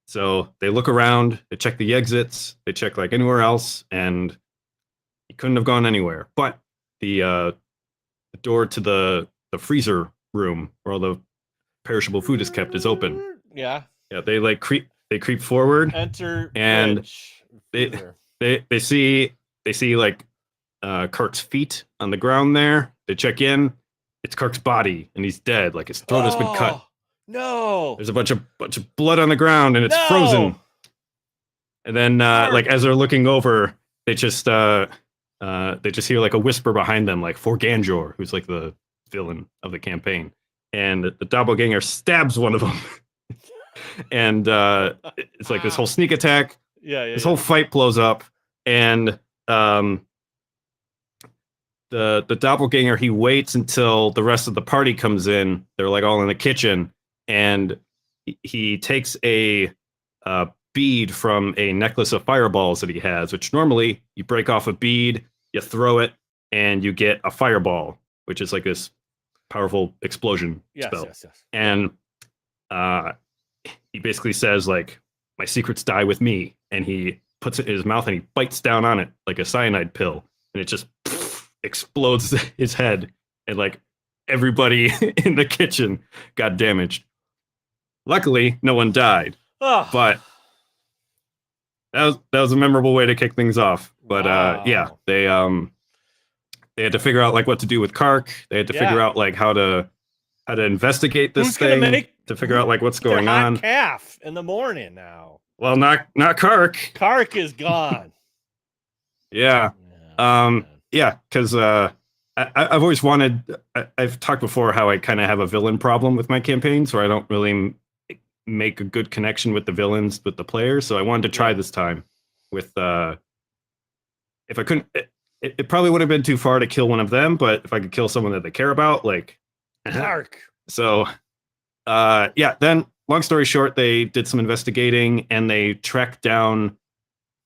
So they look around. They check the exits. They check like anywhere else, and he couldn't have gone anywhere. But the door to the freezer room where all the perishable food is kept is open. Yeah. Yeah. They like creep forward. Enter. And they see like Kark's feet on the ground there. They check in. It's Kark's body, and he's dead. Like his throat has been cut. No. There's a bunch of blood on the ground, and it's frozen. And then, like as they're looking over, they just hear like a whisper behind them, like for Ganjor, who's like the villain of the campaign, and the doppelganger stabs one of them. And it's like this whole sneak attack. This whole fight blows up, and the doppelganger, he waits until the rest of the party comes in. They're like all in the kitchen, and he takes a bead from a necklace of fireballs that he has, which normally you break off a bead, you throw it, and you get a fireball, which is like this powerful explosion spell. Yes. And he basically says like, "My secrets die with me," and he puts it in his mouth and he bites down on it like a cyanide pill, and it just explodes his head, and like everybody in the kitchen got damaged. Luckily, no one died, but that was a memorable way to kick things off. But they had to figure out like what to do with Kark. They had to figure out like how to investigate this thing to figure out like what's going on. Calf in the morning now. Well, not Kark. Kark is gone. Yeah. Yeah, because I've always wanted. I've talked before how I kind of have a villain problem with my campaigns, where I don't really make a good connection with the villains with the players. So I wanted to try this time with if I couldn't it probably would have been too far to kill one of them, but if I could kill someone that they care about, like Clark. So yeah, then long story short, they did some investigating and they tracked down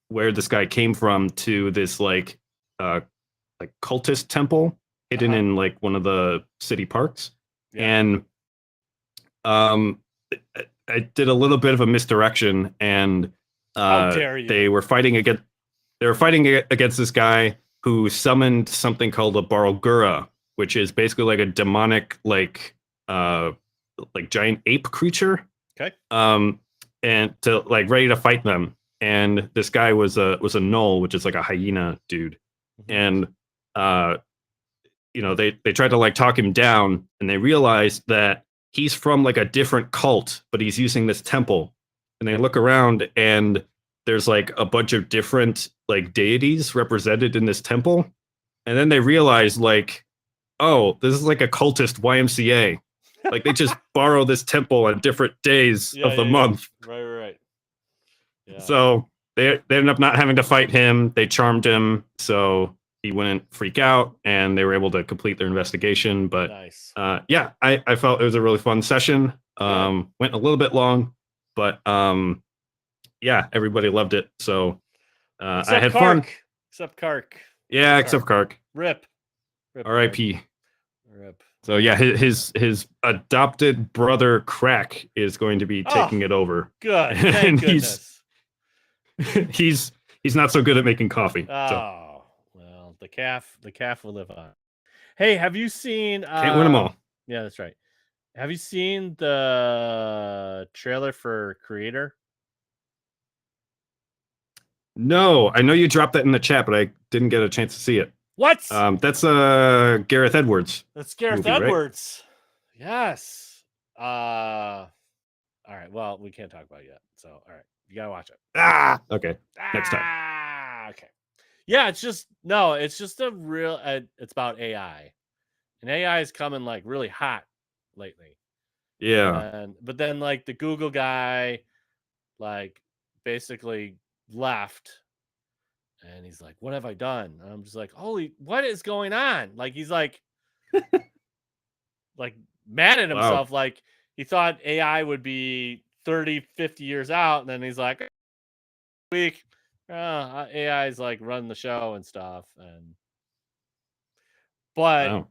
where this guy came from to this like cultist temple hidden in like one of the city parks. Yeah. And um I did a little bit of a misdirection and How dare you? they were fighting against this guy who summoned something called a Barogura, which is basically like a demonic like giant ape creature. Okay. And to like ready to fight them. And this guy was a gnoll, which is like a hyena dude. And you know, they tried to like talk him down, and they realized that he's from like a different cult, but he's using this temple. And they look around and there's like a bunch of different like deities represented in this temple. And then they realize like, oh, this is like a cultist YMCA. Like they just borrow this temple on different days of the month. Right. Yeah. So they ended up not having to fight him. They charmed him, so he wouldn't freak out, and they were able to complete their investigation. But nice. Yeah, I felt it was a really fun session. Went a little bit long, but yeah, everybody loved it. So I had fun. Except Kark. Yeah, except Kark. Rip. R.I.P. Rip. So yeah, his adopted brother Crack is going to be taking it over. Good. Thank goodness. He's not so good at making coffee. Oh, well, the calf will live on. Hey, have you seen Can't win them all. Yeah, that's right. Have you seen the trailer for Creator? No, I know you dropped that in the chat, but I didn't get a chance to see it. What? That's Gareth Edwards. That's Gareth movie, Edwards. Right? Yes. All right. Well, we can't talk about it yet. So, all right. You got to watch it. Okay. Next time. Okay. Yeah, it's just a real it's about AI. And AI is coming like really hot lately. Yeah. But then like the Google guy like basically left, and he's like, what have I done? And I'm just like, holy, what is going on? Like he's like like mad at himself. Wow. Like he thought AI would be 30, 50 years out, and then he's like, week AI is like running the show and stuff. But wow.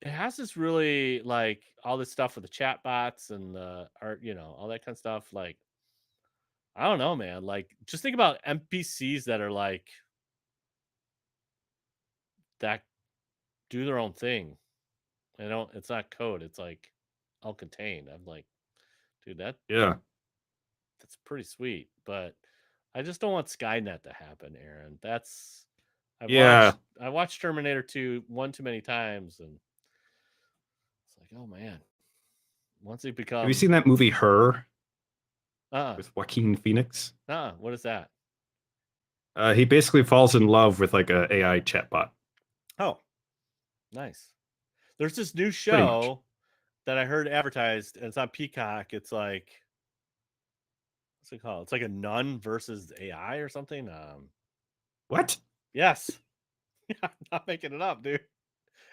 It has this really like all this stuff with the chat bots and the art, all that kind of stuff. Like, I don't know, man. Like, just think about NPCs that are like that do their own thing. It's not code. It's like all contained. I'm like, dude, that's pretty sweet. But I just don't want Skynet to happen, Aaron. I watched Terminator 2 one too many times, and it's like, oh man. Once it becomes. Have you seen that movie Her? Uh-uh. With Joaquin Phoenix? What is that? He basically falls in love with like a AI chatbot. Oh, nice. There's this new show that I heard advertised, and it's on Peacock. It's like, what's it called? It's like a nun versus AI or something. What? Yes. I'm not making it up, dude.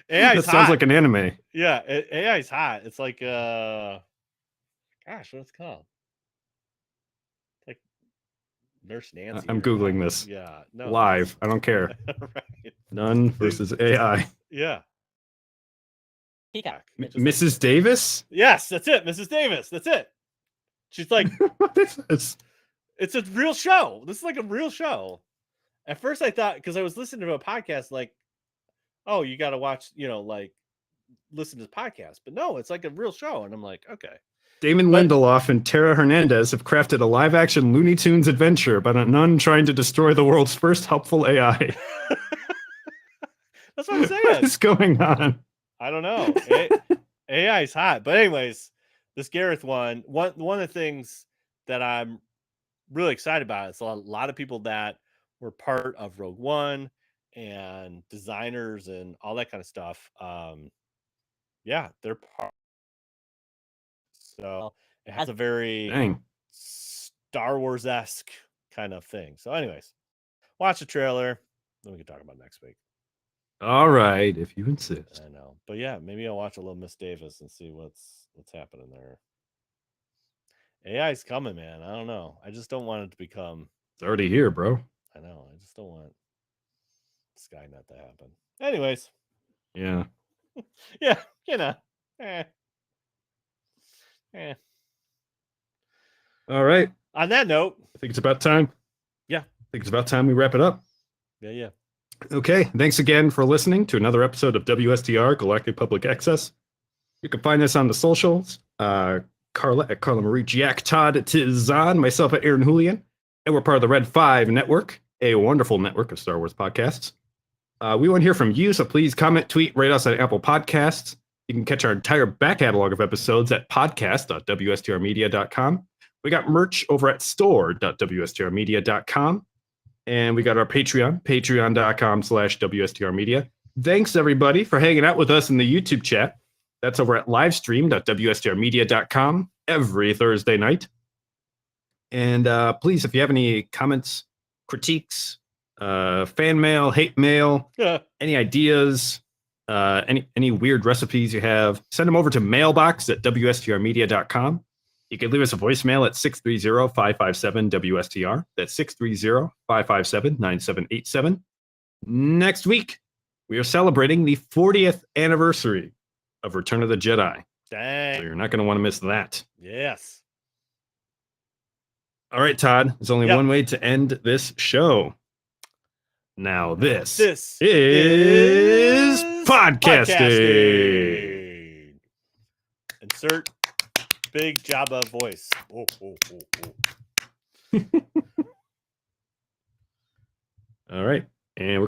AI that sounds like an anime. Yeah, AI is hot. It's like gosh, what's it called? Like Nurse Nancy. I'm Googling this. Yeah, no. Live. I don't care. Right. Nun versus AI. Yeah. Peacock. Mrs. Davis? Yes, that's it. Mrs. Davis. That's it. She's like, what is this? It's a real show. This is like a real show. At first I thought, because I was listening to a podcast, like, oh, you got to watch, like listen to the podcast. But no, it's like a real show. And I'm like, okay. Damon Lindelof and Tara Hernandez have crafted a live-action Looney Tunes adventure about a nun trying to destroy the world's first helpful AI. That's what I'm saying. What is going on? I don't know. AI is hot. But anyways, this Gareth one of the things that I'm really excited about is a lot of people that were part of Rogue One and designers and all that kind of stuff. Yeah, they're part. So it has a very Star Wars-esque kind of thing. So anyways, watch the trailer. Then we can talk about next week. All right, if you insist. I know, but yeah, maybe I'll watch a little Miss Davis and see what's happening there. AI's coming, man. I don't know. I just don't want it to become. It's already here, bro. I know. I just don't want Skynet to happen. Anyways. Yeah. Yeah, All right. On that note, I think it's about time. Yeah. I think it's about time we wrap it up. Yeah. Okay. Thanks again for listening to another episode of WSTR Galactic Public Access. You can find us on the socials. Carla at Carla Marie, Jack Todd Tizan, myself at Aaron Julian, and we're part of the Red 5 Network, a wonderful network of Star Wars podcasts. We want to hear from you, so please comment, tweet, rate us on Apple Podcasts. You can catch our entire back catalog of episodes at podcast.wstrmedia.com. We got merch over at store.wstrmedia.com. And we got our Patreon, patreon.com/WSTRmedia. Thanks, everybody, for hanging out with us in the YouTube chat. That's over at livestream.wstrmedia.com every Thursday night. And please, if you have any comments, critiques, fan mail, hate mail, any ideas, any weird recipes you have, send them over to mailbox@wstrmedia.com. You can leave us a voicemail at 630-557-WSTR. That's 630-557-9787. Next week, we are celebrating the 40th anniversary of Return of the Jedi. Dang. So you're not going to want to miss that. Yes. All right, Todd. There's only one way to end this show. Now this is podcasting. Insert big Jabba voice. Oh. All right. And we're